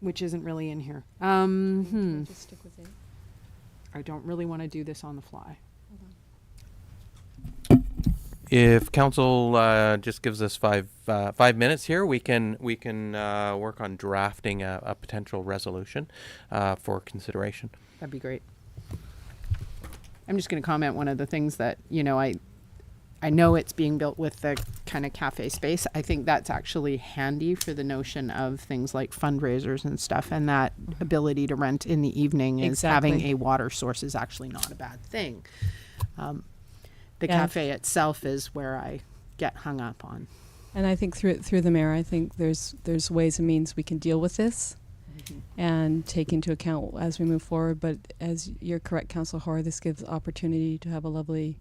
which isn't really in here. Just stick with it. I don't really want to do this on the fly. If council just gives us 5 minutes here, we can work on drafting a potential resolution for consideration. That'd be great. I'm just going to comment one of the things that, I know it's being built with the kind of cafe space. I think that's actually handy for the notion of things like fundraisers and stuff, and that ability to rent in the evening is having a water source is actually not a bad thing. The cafe itself is where I get hung up on. And I think through the mayor, I think there's ways and means we can deal with this. and take into account as we move forward. But as you're correct, Councillor Hoare, this gives opportunity to have a lovely,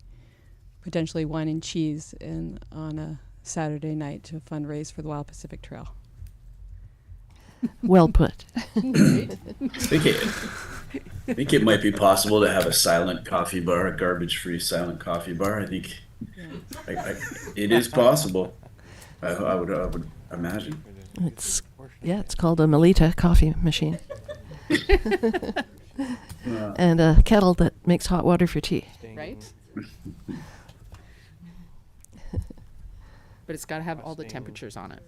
potentially wine and cheese on a Saturday night to fundraise for the Wild Pacific Trail. Well put. I think it might be possible to have a silent coffee bar, a garbage-free silent coffee bar. I think it is possible. I would imagine. It's called a Melita coffee machine. And a kettle that makes hot water for tea. Right? But it's got to have all the temperatures on it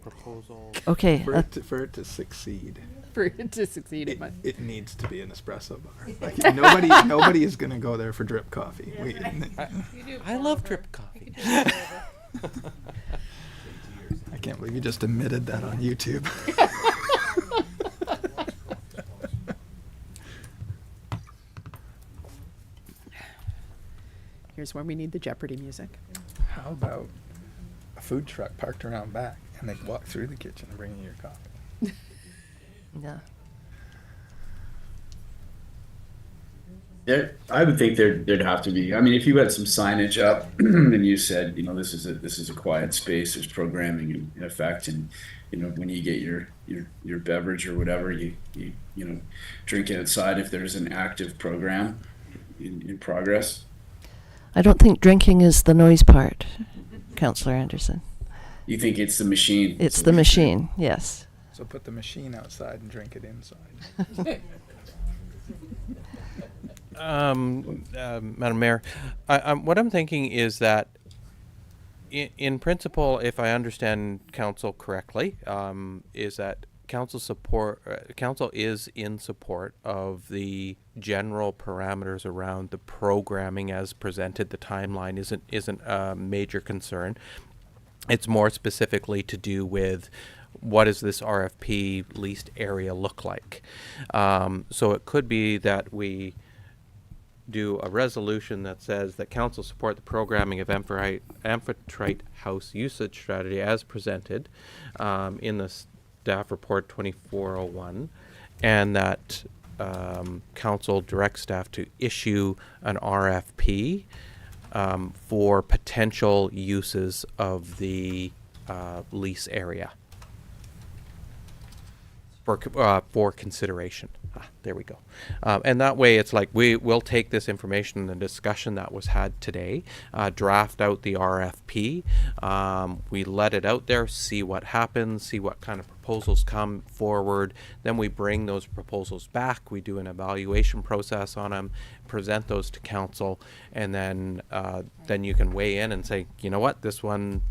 Proposal. Okay. For it to succeed, for it to succeed. it needs to be an espresso bar. Like, nobody is going to go there for drip coffee. I love drip coffee. I can't believe you just admitted that on YouTube. Here's where we need the Jeopardy music. How about a food truck parked around back and they walk through the kitchen and bring you your coffee? Yeah. I would think there'd have to be. I mean, if you had some signage up and you said, this is a quiet space, there's programming in effect, and when you get your beverage or whatever, you drink it outside if there's an active program in progress. I don't think drinking is the noise part, Councillor Anderson. You think it's the machine? It's the machine, yes. So put the machine outside and drink it inside. Madam Mayor, what I'm thinking is that in principle, if I understand council correctly, is that council is in support of the general parameters around the programming as presented. The timeline isn't a major concern. It's more specifically to do with what does this RFP leased area look like. So it could be that we do a resolution that says that council support the programming of Amphitrite House usage strategy as presented in the staff report 2401, and that council directs staff to issue an RFP for potential uses of the lease area for consideration. There we go. And that way it's like we will take this information and the discussion that was had today, draft out the RFP, we let it out there, see what happens, see what kind of proposals come forward, then we bring those proposals back, we do an evaluation process on them, present those to council, and then you can weigh in and say, you know what, this one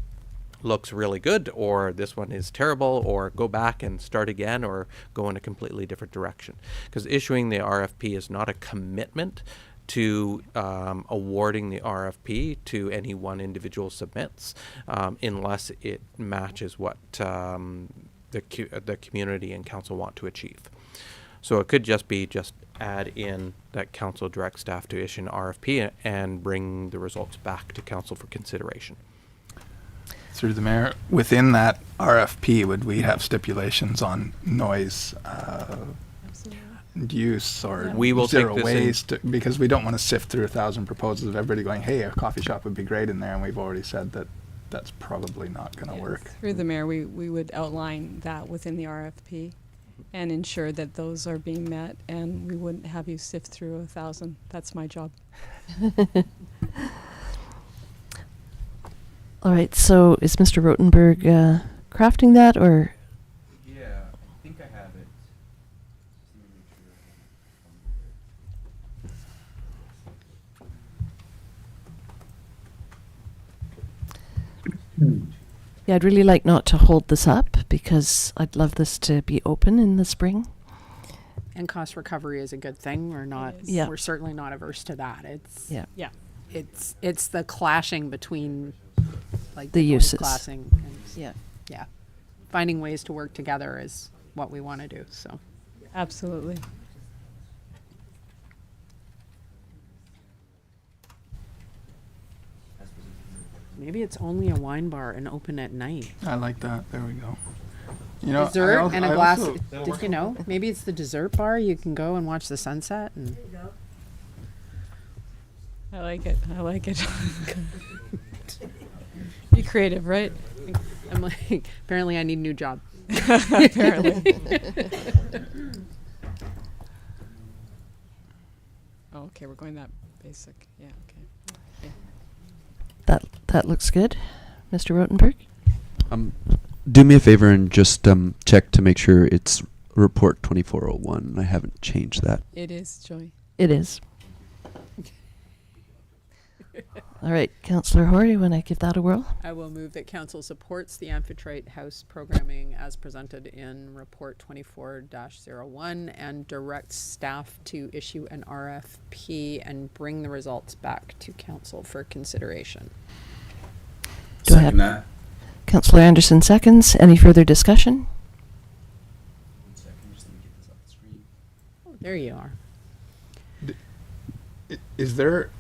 looks really good, or this one is terrible, or go back and start again, or go in a completely different direction. Because issuing the RFP is not a commitment to awarding the RFP to any one individual submits, unless it matches what the community and council want to achieve. So it could just be add in that council directs staff to issue an RFP and bring the results back to council for consideration. Through the mayor, within that RFP, would we have stipulations on noise use or We will zero take this in- waste? Because we don't want to sift through 1,000 proposals of everybody going, hey, a coffee shop would be great in there, and we've already said that that's probably not going to work. Through the mayor, we would outline that within the RFP and ensure that those are being met, and we wouldn't have you sift through 1,000. That's my job. All right, so is Mr. Rotenberg crafting that, or? Yeah, I think I have it. Yeah, I'd really like not to hold this up because I'd love this to be open in the spring. And cost recovery is a good thing. We're not. Yeah. We're certainly not averse to that. It's. Yeah. Yeah. It's the clashing between, like The noise uses. classing. And, Yeah. yeah. Finding ways to work together is what we want to do. So. Absolutely. Maybe it's only a wine bar and open at night. I like that. There we go. You know, Dessert and a I glass. also- Did you know? Maybe it's the dessert bar. You can go and watch the sunset. And I like it. I like it. Be creative, right? I'm like, apparently, I need a new job. Apparently. Oh, okay, we're going that basic. Yeah, okay. That looks good. Mr. Rotenberg? Do me a favor and just check to make sure it's report 2401. I haven't changed that. It is, Joey. It is. All right, Councillor Hoare, you want to give that a whirl? I will move that council supports the Amphitrite House programming as presented in report 24-01 and directs staff to issue an RFP and bring the results back to council for consideration. Do I have- Second that. Councillor Anderson seconds. Any further discussion? There you are. Is there,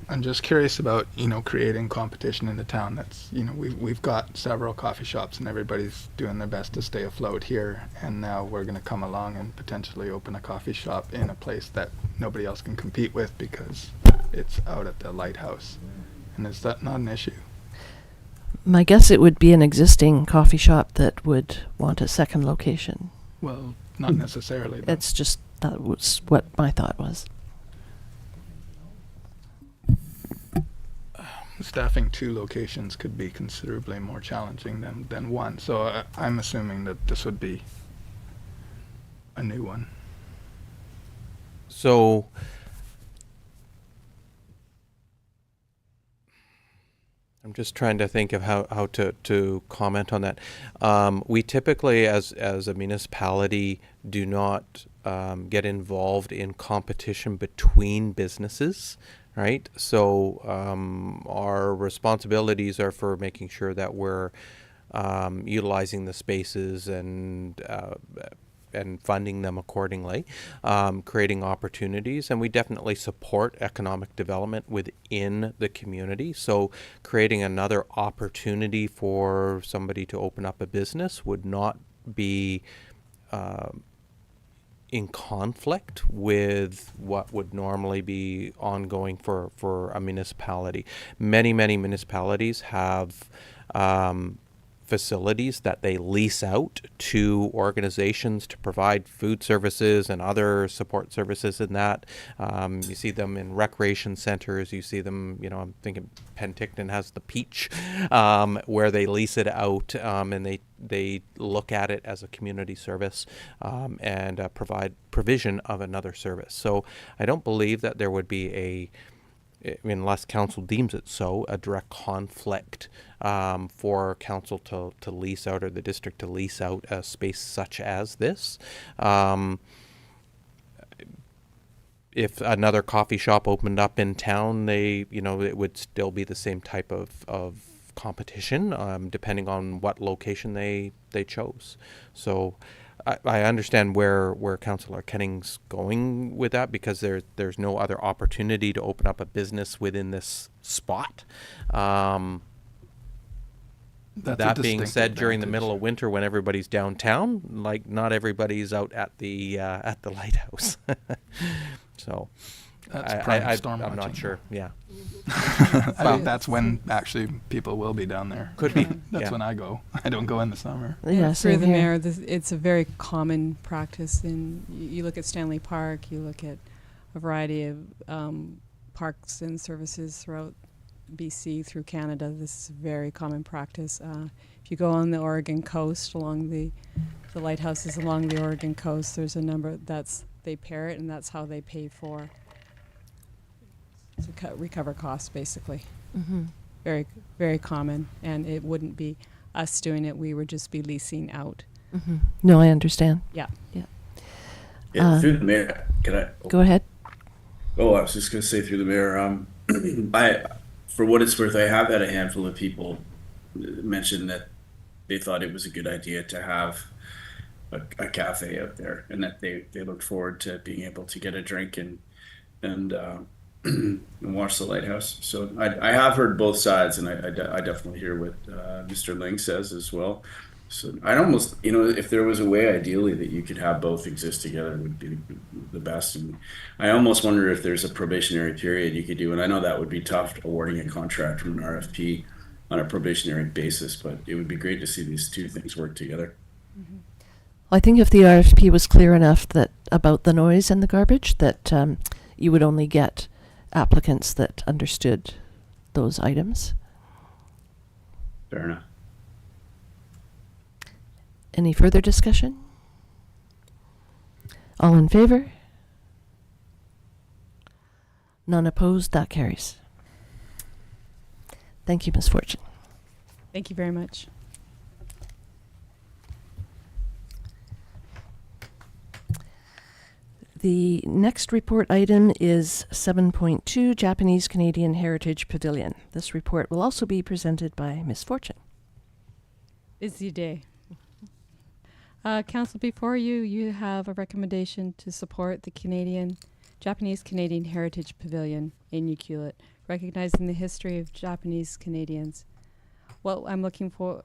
I'm just curious about, you know, creating competition in the town. That's, you know, we've got several coffee shops and everybody's doing their best to stay afloat here, and now we're going to come along and potentially open a coffee shop in a place that nobody else can compete with because it's out at the lighthouse. And is that not an issue? My guess it would be an existing coffee shop that would want a second location. Well, not necessarily. though. It's just, that was what my thought was. Staffing 2 locations could be considerably more challenging than one. So I'm assuming that this would be a new one. So I'm just trying to think of how to comment on that. We typically, as a municipality, do not get involved in competition between businesses, right? So our responsibilities are for making sure that we're utilizing the spaces and funding them accordingly, creating opportunities, and we definitely support economic development within the community. So creating another opportunity for somebody to open up a business would not be in conflict with what would normally be ongoing for a municipality. Many municipalities have facilities that they lease out to organizations to provide food services and other support services in that. You see them in recreation centers. You see them, you know, I'm thinking Penticton has the Peach, where they lease it out and they look at it as a community service and provide provision of another service. So I don't believe that there would be unless council deems it so, a direct conflict for council to lease out or the district to lease out a space such as this. If another coffee shop opened up in town, it would still be the same type of competition, depending on what location they chose. So I understand where Councillor Kenning's going with that, because there's no other opportunity to open up a business within this spot. That being said, during the middle of winter when everybody's downtown, like not everybody's out at the lighthouse. So That's prime storm I'm not watching. sure. Yeah. I think that's when actually people will be down there. Could be. That's Yeah. when I go. I don't go in the summer. Yeah, Through same the here. mayor, it's a very common practice. You look at Stanley Park, you look at a variety of parks and services throughout BC, through Canada. This is a very common practice. If you go on the Oregon coast, along the lighthouses along the Oregon coast, there's a number they pair it, and that's how they pay for to recover costs, basically. Mm-hmm. Very, very common, and it wouldn't be us doing it. We would just be leasing out. Mm-hmm. No, I understand. Yeah. Yeah, through the mayor, can I? Go ahead. Oh, I was just gonna say through the mayor, for what it's worth, I have had a handful of people mention that they thought it was a good idea to have a cafe out there, and that they look forward to being able to get a drink and and watch the lighthouse. So I have heard both sides, and I definitely hear what Mr. Ling says as well. So I'd almost, if there was a way ideally that you could have both exist together, would be the best. And I almost wonder if there's a probationary period you could do. And I know that would be tough, awarding a contract from an RFP on a probationary basis, but it would be great to see these two things work together. I think if the RFP was clear enough that about the noise and the garbage, that you would only get applicants that understood those items. Fair enough. Any further discussion? All in favor? None opposed? That carries. Thank you, Ms. Fortune. Thank you very much. The next report item is 7.2, Japanese Canadian Heritage Pavilion. This report will also be presented by Ms. Fortune. Busy day. Council, before you have a recommendation to support the Japanese Canadian Heritage Pavilion in Ucluelet, recognizing the history of Japanese Canadians. What I'm looking for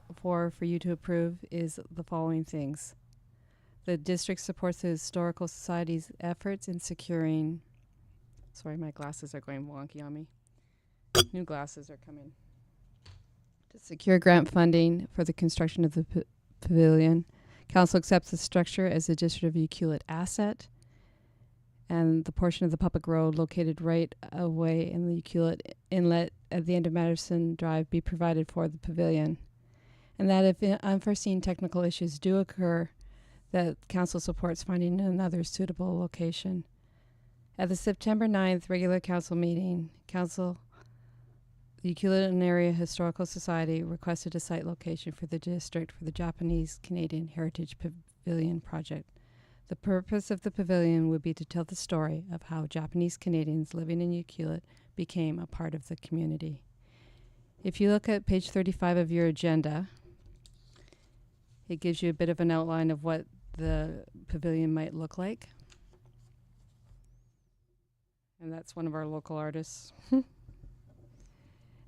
you to approve is the following things. The district supports the Historical Society's efforts in securing, sorry, my glasses are going wonky on me. New glasses are coming. To secure grant funding for the construction of the pavilion. Council accepts the structure as a District of Ucluelet asset, and the portion of the public road located right away in the Ucluelet Inlet at the end of Madison Drive be provided for the pavilion. And that if unforeseen technical issues do occur, that Council supports finding another suitable location. At the September 9th regular Council meeting, the Ucluelet Area Historical Society requested a site location for the district for the Japanese Canadian Heritage Pavilion project. The purpose of the pavilion would be to tell the story of how Japanese Canadians living in Ucluelet became a part of the community. If you look at page 35 of your agenda, it gives you a bit of an outline of what the pavilion might look like. And that's one of our local artists.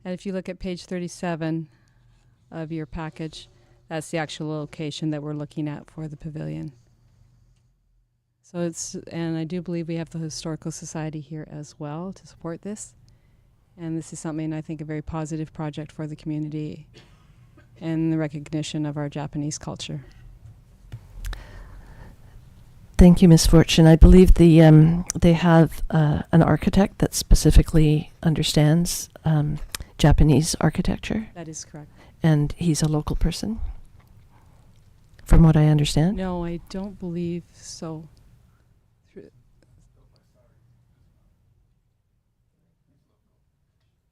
And if you look at page 37 of your package, that's the actual location that we're looking at for the pavilion. So and I do believe we have the Historical Society here as well to support this. And this is something I think a very positive project for the community and the recognition of our Japanese culture. Thank you, Ms. Fortune. I believe they have an architect that specifically understands Japanese architecture, That is correct. and he's a local person, from what I understand. No, I don't believe so.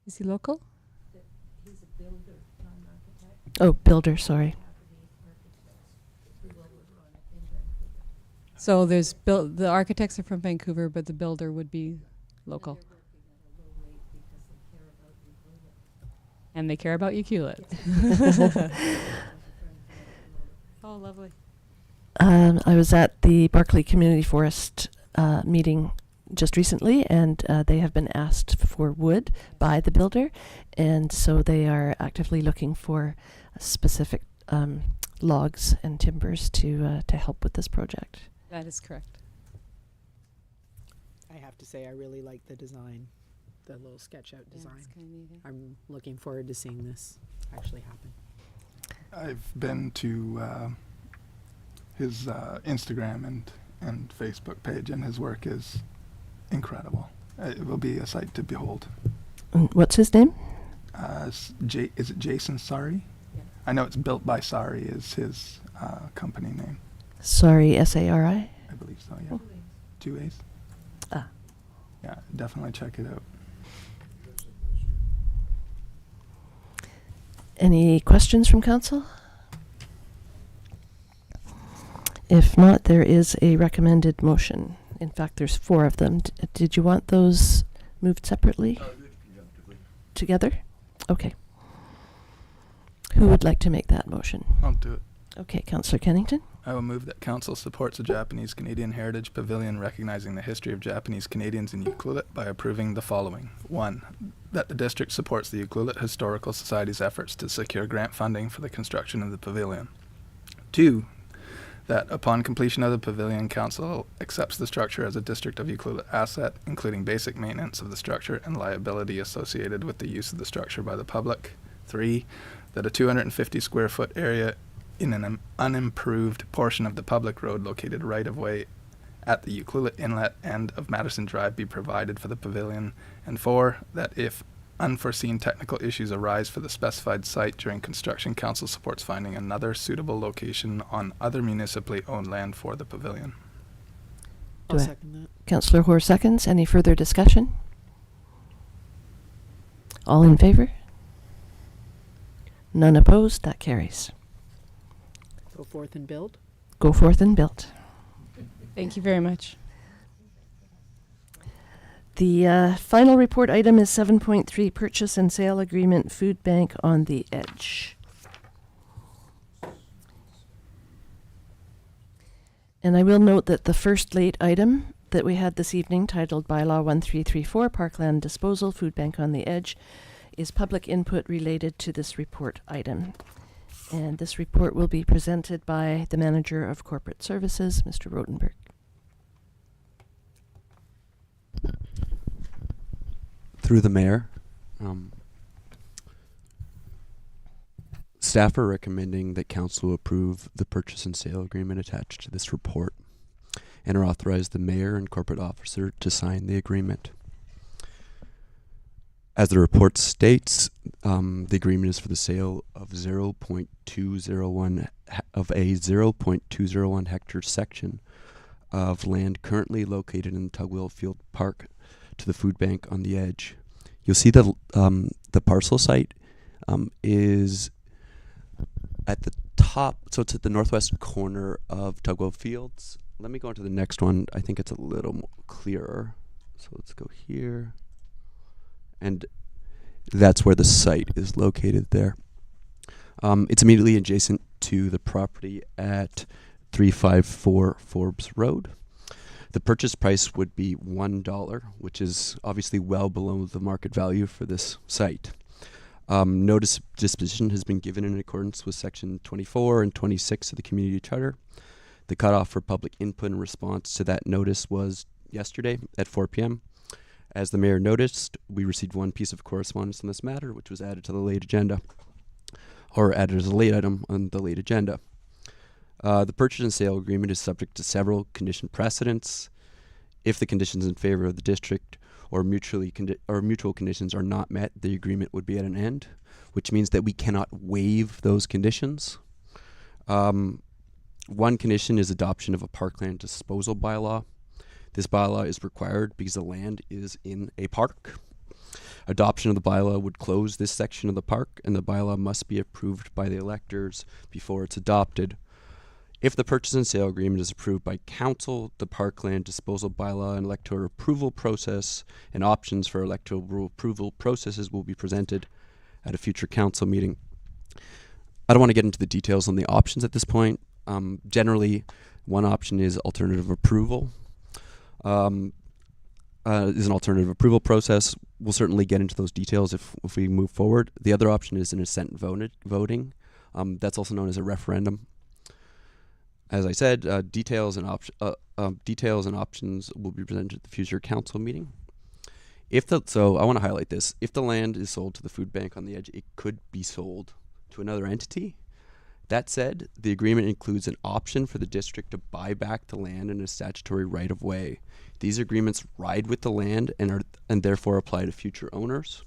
Is he local? Oh, builder, sorry. So the architects are from Vancouver, but the builder would be local. And they care about Ucluelet. Oh, lovely. I was at the Barclay Community Forest meeting just recently, and they have been asked for wood by the builder, and so they are actively looking for specific logs and timbers to help with this project. That is correct. I have to say, I really like the design, the little sketch out Yeah, design. it's kinda neat, eh? I'm looking forward to seeing this actually happen. I've been to his Instagram and Facebook page, and his work is incredible. It will be a sight to behold. What's his name? Is it Jason Sari? Yeah. I know it's Built by Sari is his company name. Sorry, S-A-R-I? I believe so, yeah. 2 A's. Ah. Yeah, definitely check it out. Any questions from council? If not, there is a recommended motion. In fact, there's 4 of them. Did you want those moved separately? Together? Okay. Who would like to make that motion? I'll do it. Okay, Councillor Kennington. I will move that council supports the Japanese Canadian Heritage Pavilion, recognizing the history of Japanese Canadians in Ucluelet by approving the following. 1. That the district supports the Ucluelet Historical Society's efforts to secure grant funding for the construction of the pavilion. 2, that upon completion of the pavilion, council accepts the structure as a District of Ucluelet asset, including basic maintenance of the structure and liability associated with the use of the structure by the public. 3, that a 250 square foot area in an unimproved portion of the public road located right of way at the Ucluelet Inlet end of Madison Drive be provided for the pavilion. And 4, that if unforeseen technical issues arise for the specified site during construction, council supports finding another suitable location on other municipally owned land for the pavilion. Do I- Councillor Hoare seconds. Any further discussion? All in favor? None opposed. That carries. Go forth and build. Go forth and build. Thank you very much. The final report item is 7.3, Purchase and Sale Agreement, Food Bank on the Edge. And I will note that the first late item that we had this evening, titled Bylaw 1334, Parkland Disposal, Food Bank on the Edge, is public input related to this report item. And this report will be presented by the Manager of Corporate Services, Mr. Rotenberg. Through the mayor, staff are recommending that council approve the purchase and sale agreement attached to this report and authorize the mayor and corporate officer to sign the agreement. As the report states, the agreement is for the sale of 0.201 of a 0.201 hectare section of land currently located in the Tugwell Field Park to the food bank on the edge. You'll see the parcel site is at the top, so it's at the northwest corner of Tugwell Fields. Let me go on to the next one. I think it's a little more clearer. So let's go here. And that's where the site is located there. It's immediately adjacent to the property at 354 Forbes Road. The purchase price would be $1, which is obviously well below the market value for this site. Notice of disposition has been given in accordance with Section 24 and 26 of the Community Charter. The cutoff for public input in response to that notice was yesterday at 4 p.m. As the mayor noticed, we received one piece of correspondence on this matter, which was added to the late agenda, or added as a late item on the late agenda. The purchase and sale agreement is subject to several condition precedents. If the conditions in favor of the district or mutual conditions are not met, the agreement would be at an end, which means that we cannot waive those conditions. One condition is adoption of a parkland disposal bylaw. This bylaw is required because the land is in a park. Adoption of the bylaw would close this section of the park, and the bylaw must be approved by the electors before it's adopted. If the purchase and sale agreement is approved by council, the parkland disposal bylaw and electoral approval process and options for electoral approval processes will be presented at a future council meeting. I don't want to get into the details on the options at this point. Generally, one option is alternative approval. Is an alternative approval process. We'll certainly get into those details if we move forward. The other option is an assent voting. That's also known as a referendum. As I said, details and options will be presented at the future council meeting. So I want to highlight this. If the land is sold to the food bank on the edge, it could be sold to another entity. That said, the agreement includes an option for the district to buy back the land in a statutory right of way. These agreements ride with the land and therefore apply to future owners.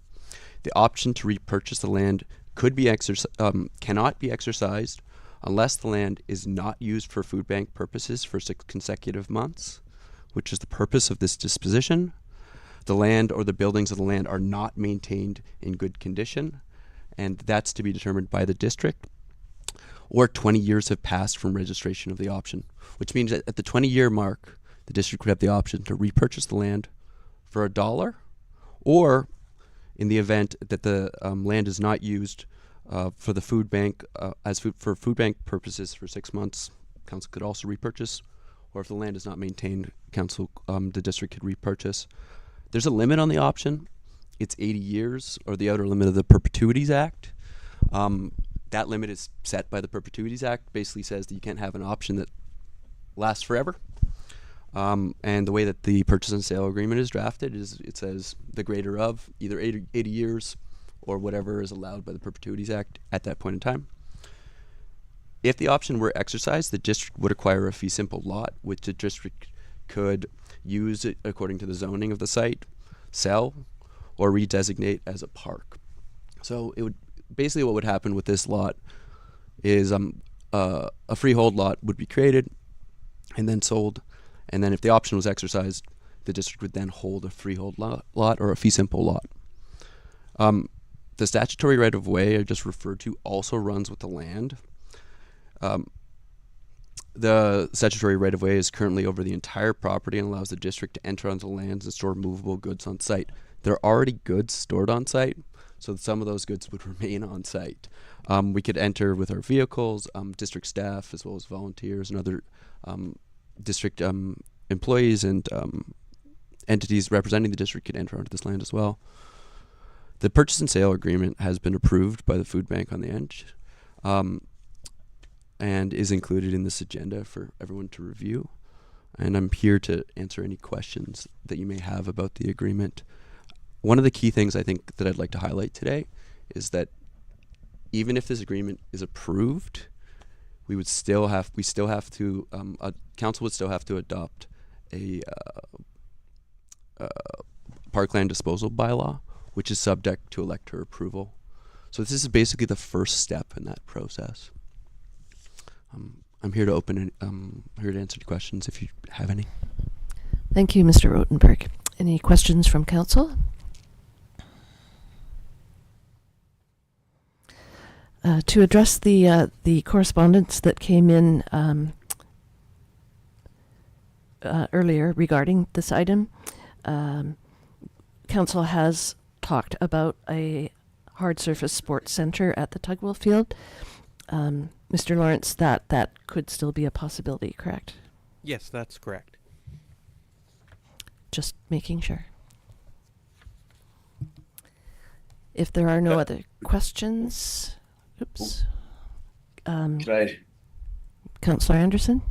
The option to repurchase the land cannot be exercised unless the land is not used for food bank purposes for 6 consecutive months, which is the purpose of this disposition. The land or the buildings of the land are not maintained in good condition, and that's to be determined by the district. Or 20 years have passed from registration of the option, which means that at the 20-year mark, the district would have the option to repurchase the land for $1, or in the event that the land is not used for the food bank for food bank purposes for 6 months, council could also repurchase. Or if the land is not maintained, the district could repurchase. There's a limit on the option. It's 80 years, or the outer limit of the Perpetuities Act. that limit is set by the Perpetuities Act. Basically says that you can't have an option that lasts forever. And the way that the purchase and sale agreement is drafted is it says the greater of either 80 years or whatever is allowed by the Perpetuities Act at that point in time. If the option were exercised, the district would acquire a fee simple lot, which the district could use it according to the zoning of the site, sell, or redesignate as a park. So it would basically, what would happen with this lot is a freehold lot would be created and then sold, and then if the option was exercised, the district would then hold a freehold lot or a fee simple lot. The statutory right of way I just referred to also runs with the land. The statutory right of way is currently over the entire property and allows the district to enter onto lands and store movable goods on site. There are already goods stored on site, so some of those goods would remain on site. We could enter with our vehicles, district staff, as well as volunteers and other district employees and entities representing the district could enter onto this land as well. The purchase and sale agreement has been approved by the food bank on the Edge and is included in this agenda for everyone to review. And I'm here to answer any questions that you may have about the agreement. One of the key things I think that I'd like to highlight today is that even if this agreement is approved, we still have to council would still have to adopt a parkland disposal bylaw, which is subject to elector approval. So this is basically the first step in that process. I'm here to here to answer questions if you have any. Thank you, Mr. Rotenberg. Any questions from council? To address the correspondence that came in earlier regarding this item, council has talked about a hard surface sports center at the Tugwell Field. Mr. Lawrence, that could still be a possibility, correct? Yes, that's correct. Just making sure. If there are no other questions, oops. Could I? Councillor Anderson?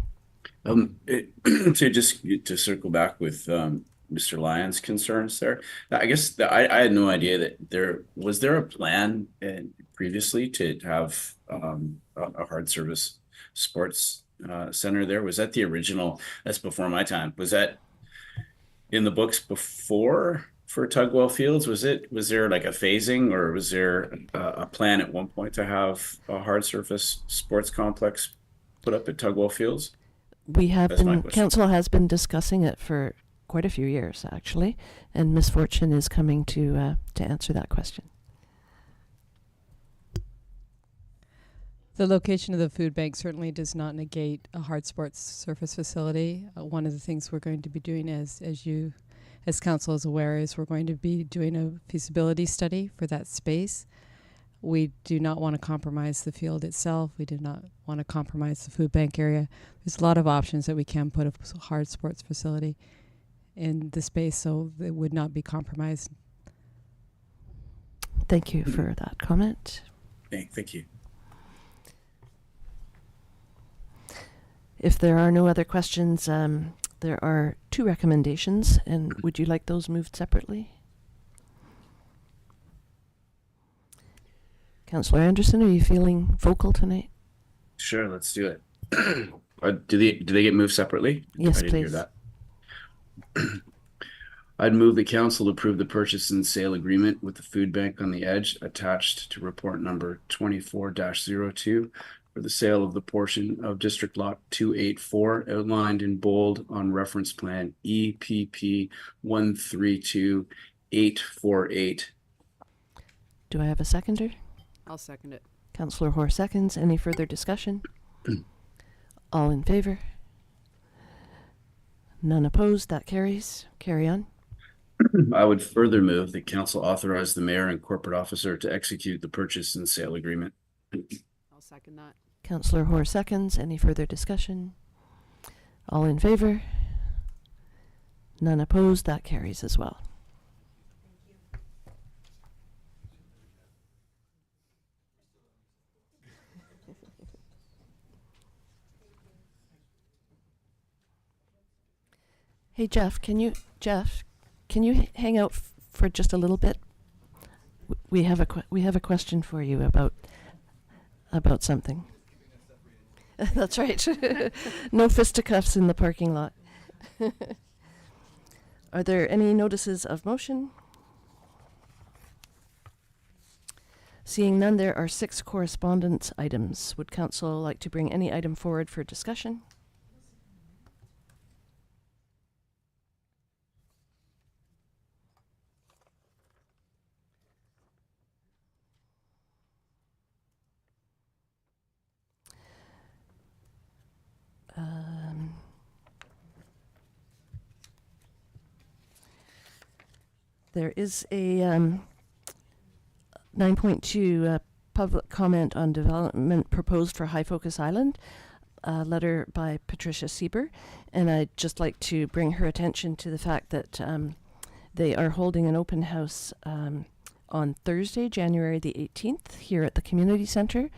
To circle back with Mr. Lyon's concerns there, I guess I had no idea that there was a plan previously to have a hard service sports center there. Was that the original? That's before my time. Was that in the books before for Tugwell Fields? Was there like a phasing, or was there a plan at one point to have a hard surface sports complex put up at Tugwell Fields? Council has been discussing it for quite a few years, actually, and Ms. Fortune is coming to answer that question. The location of the food bank certainly does not negate a hard sports surface facility. One of the things we're going to be doing, as council is aware, is we're going to be doing a feasibility study for that space. We do not want to compromise the field itself. We do not want to compromise the food bank area. There's a lot of options that we can put a hard sports facility in the space, so it would not be compromised. Thank you for that comment. Thank you. If there are no other questions, there are two recommendations, and would you like those moved separately? Councillor Anderson, are you feeling vocal tonight? Sure, let's do it. Do they get moved separately? Yes, I didn't please. hear that. I'd move the council approve the purchase and sale agreement with the food bank on the Edge attached to report number 24-02 for the sale of the portion of district lot 284 outlined in bold on reference plan EPP 132848. Do I have a seconder? I'll second it. Councillor Hoare seconds. Any further discussion? All in favor? None opposed. That carries. Carry on. I would further move that council authorize the mayor and corporate officer to execute the purchase and sale agreement. I'll second that. Councillor Hoare seconds. Any further discussion? All in favor? None opposed. That carries as well. Hey, Jeff, can you hang out for just a little bit? We have a question for you about something. That's right. No fisticuffs in the parking lot. Are there any notices of motion? Seeing none, there are 6 correspondence items. Would council like to bring any item forward for discussion? There is a 9.2 public comment on development proposed for High Focus Island, a letter by Patricia Sieber, and I'd just like to bring her attention to the fact that they are holding an open house on Thursday, January the 18th, here at the Community Centre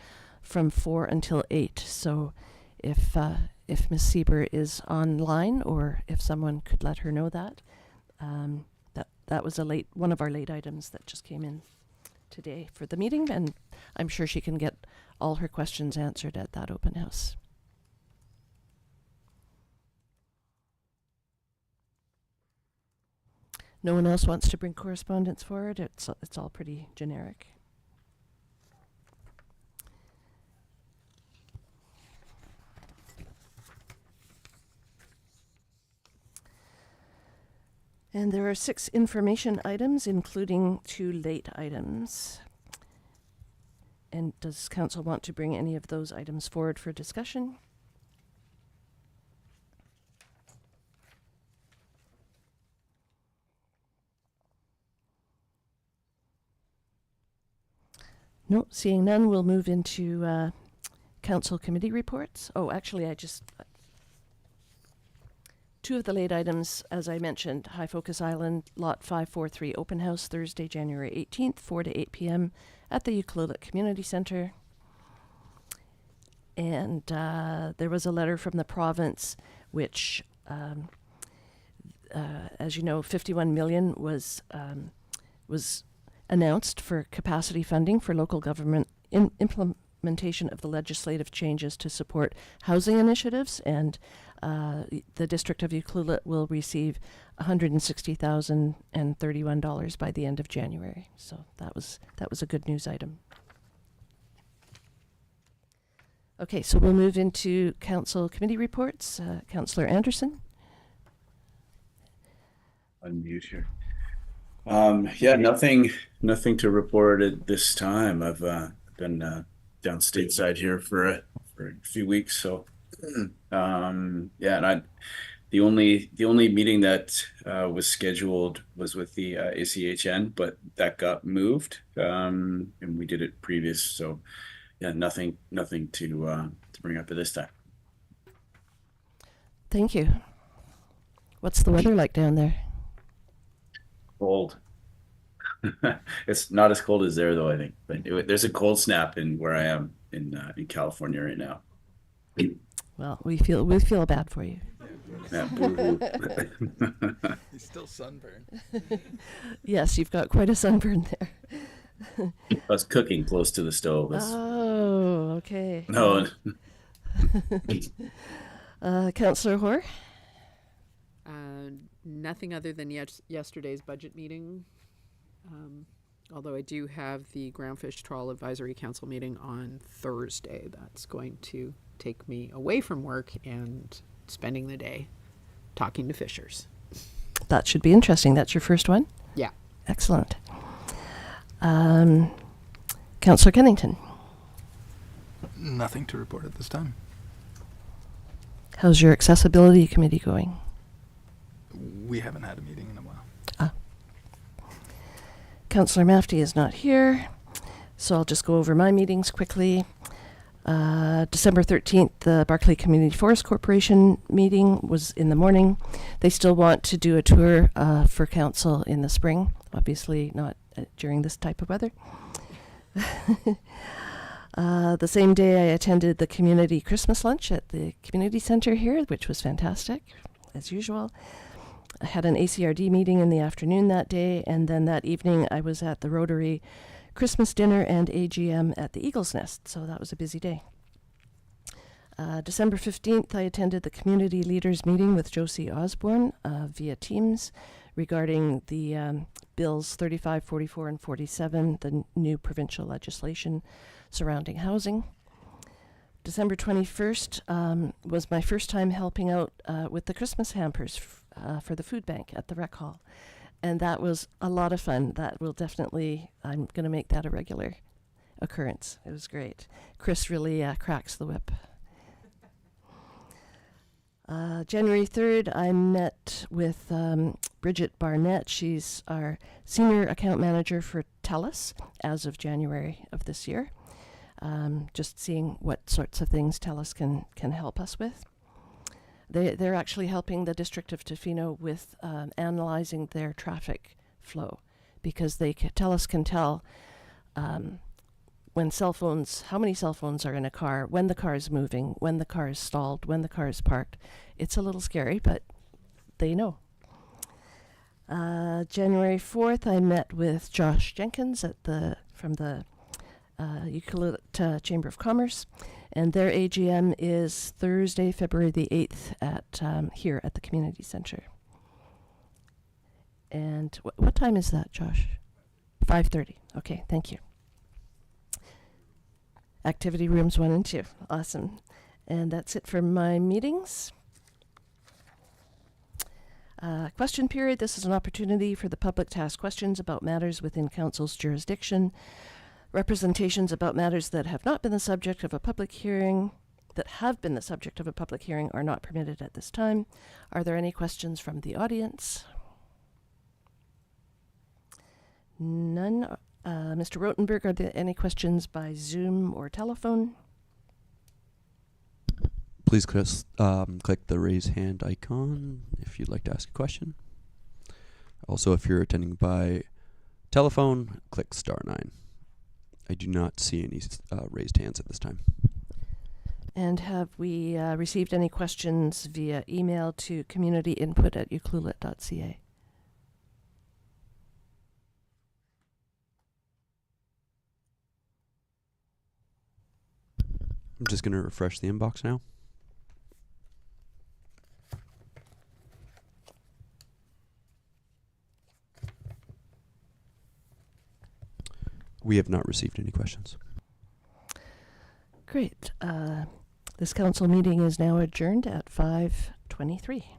from 4 until 8. So if Ms. Sieber is online, or if someone could let her know that, that was one of our late items that just came in today for the meeting, and I'm sure she can get all her questions answered at that open house. No one else wants to bring correspondence forward? It's all pretty generic. And there are 6 information items, including 2 late items. And does council want to bring any of those items forward for discussion? No, seeing none, we'll move into council committee reports. Oh, actually, 2 of the late items, as I mentioned, High Focus Island, Lot 543 Open House, Thursday, January 18th, 4 to 8 p.m. at the Ucluelet Community Centre. And there was a letter from the province which, as you know, 51 million was announced for capacity funding for local government implementation of the legislative changes to support housing initiatives, and the District of Ucluelet will receive $160,031 by the end of January. So that was a good news item. Okay, so we'll move into council committee reports. Councillor Anderson. Unmute here. Yeah, nothing to report at this time. I've been down stateside here for a few weeks, so yeah, and the only meeting that was scheduled was with the ACHN, but that got moved, and we did it previous. So yeah, nothing to bring up at this time. Thank you. What's the weather like down there? Cold. It's not as cold as there though, I think, but there's a cold snap in where I am in California right now. Well, we feel bad for you. Yeah, He's still sunburned. Yes, you've got quite a sunburn there. I was cooking close to the stove. Oh, okay. No. Councillor Hoare? Nothing other than yesterday's budget meeting. Although I do have the Groundfish Trawl Advisory Council meeting on Thursday. That's going to take me away from work and spending the day talking to fishers. That should be interesting. That's your first one? Yeah. Excellent. Councillor Kennington? Nothing to report at this time. How's your accessibility committee going? We haven't had a meeting in a while. Councillor Mafty is not here, so I'll just go over my meetings quickly. December 13th, the Barclay Community Forest Corporation meeting was in the morning. They still want to do a tour for council in the spring, obviously not during this type of weather. The same day I attended the community Christmas lunch at the community center here, which was fantastic, as usual. I had an ACRD meeting in the afternoon that day, and then that evening I was at the Rotary Christmas dinner and AGM at the Eagle's Nest, so that was a busy day. December 15th, I attended the community leaders meeting with Josie Osborne via Teams regarding the bills 35, 44, and 47, the new provincial legislation surrounding housing. December 21st was my first time helping out with the Christmas hampers for the food bank at the rec hall. And that was a lot of fun. That will definitely, I'm going to make that a regular occurrence. It was great. Chris really cracks the whip. January 3rd, I met with Bridget Barnett. She's our senior account manager for TELUS as of January of this year. Just seeing what sorts of things TELUS can help us with. They're actually helping the District of Tofino with analyzing their traffic flow, because TELUS can tell when how many cell phones are in a car, when the car is moving, when the car is stalled, when the car is parked. It's a little scary, but they know. January 4th, I met with Josh Jenkins from the Ucluelet Chamber of Commerce, and their AGM is Thursday, February the 8th at here at the Community Center. And what time is that, Josh? 5:30. Okay, thank you. Activity rooms 1 and 2. Awesome. And that's it for my meetings. Question period. This is an opportunity for the public to ask questions about matters within Council's jurisdiction. Representations about matters that have not been the subject of a public hearing, are not permitted at this time. Are there any questions from the audience? None. Mr. Rotenberg, are there any questions by Zoom or telephone? Please click the raise hand icon if you'd like to ask a question. Also, if you're attending by telephone, click *9. I do not see any raised hands at this time. And have we received any questions via email to communityinput@ucluelet.ca? I'm just going to refresh the inbox now. We have not received any questions. Great. This council meeting is now adjourned at 5:23.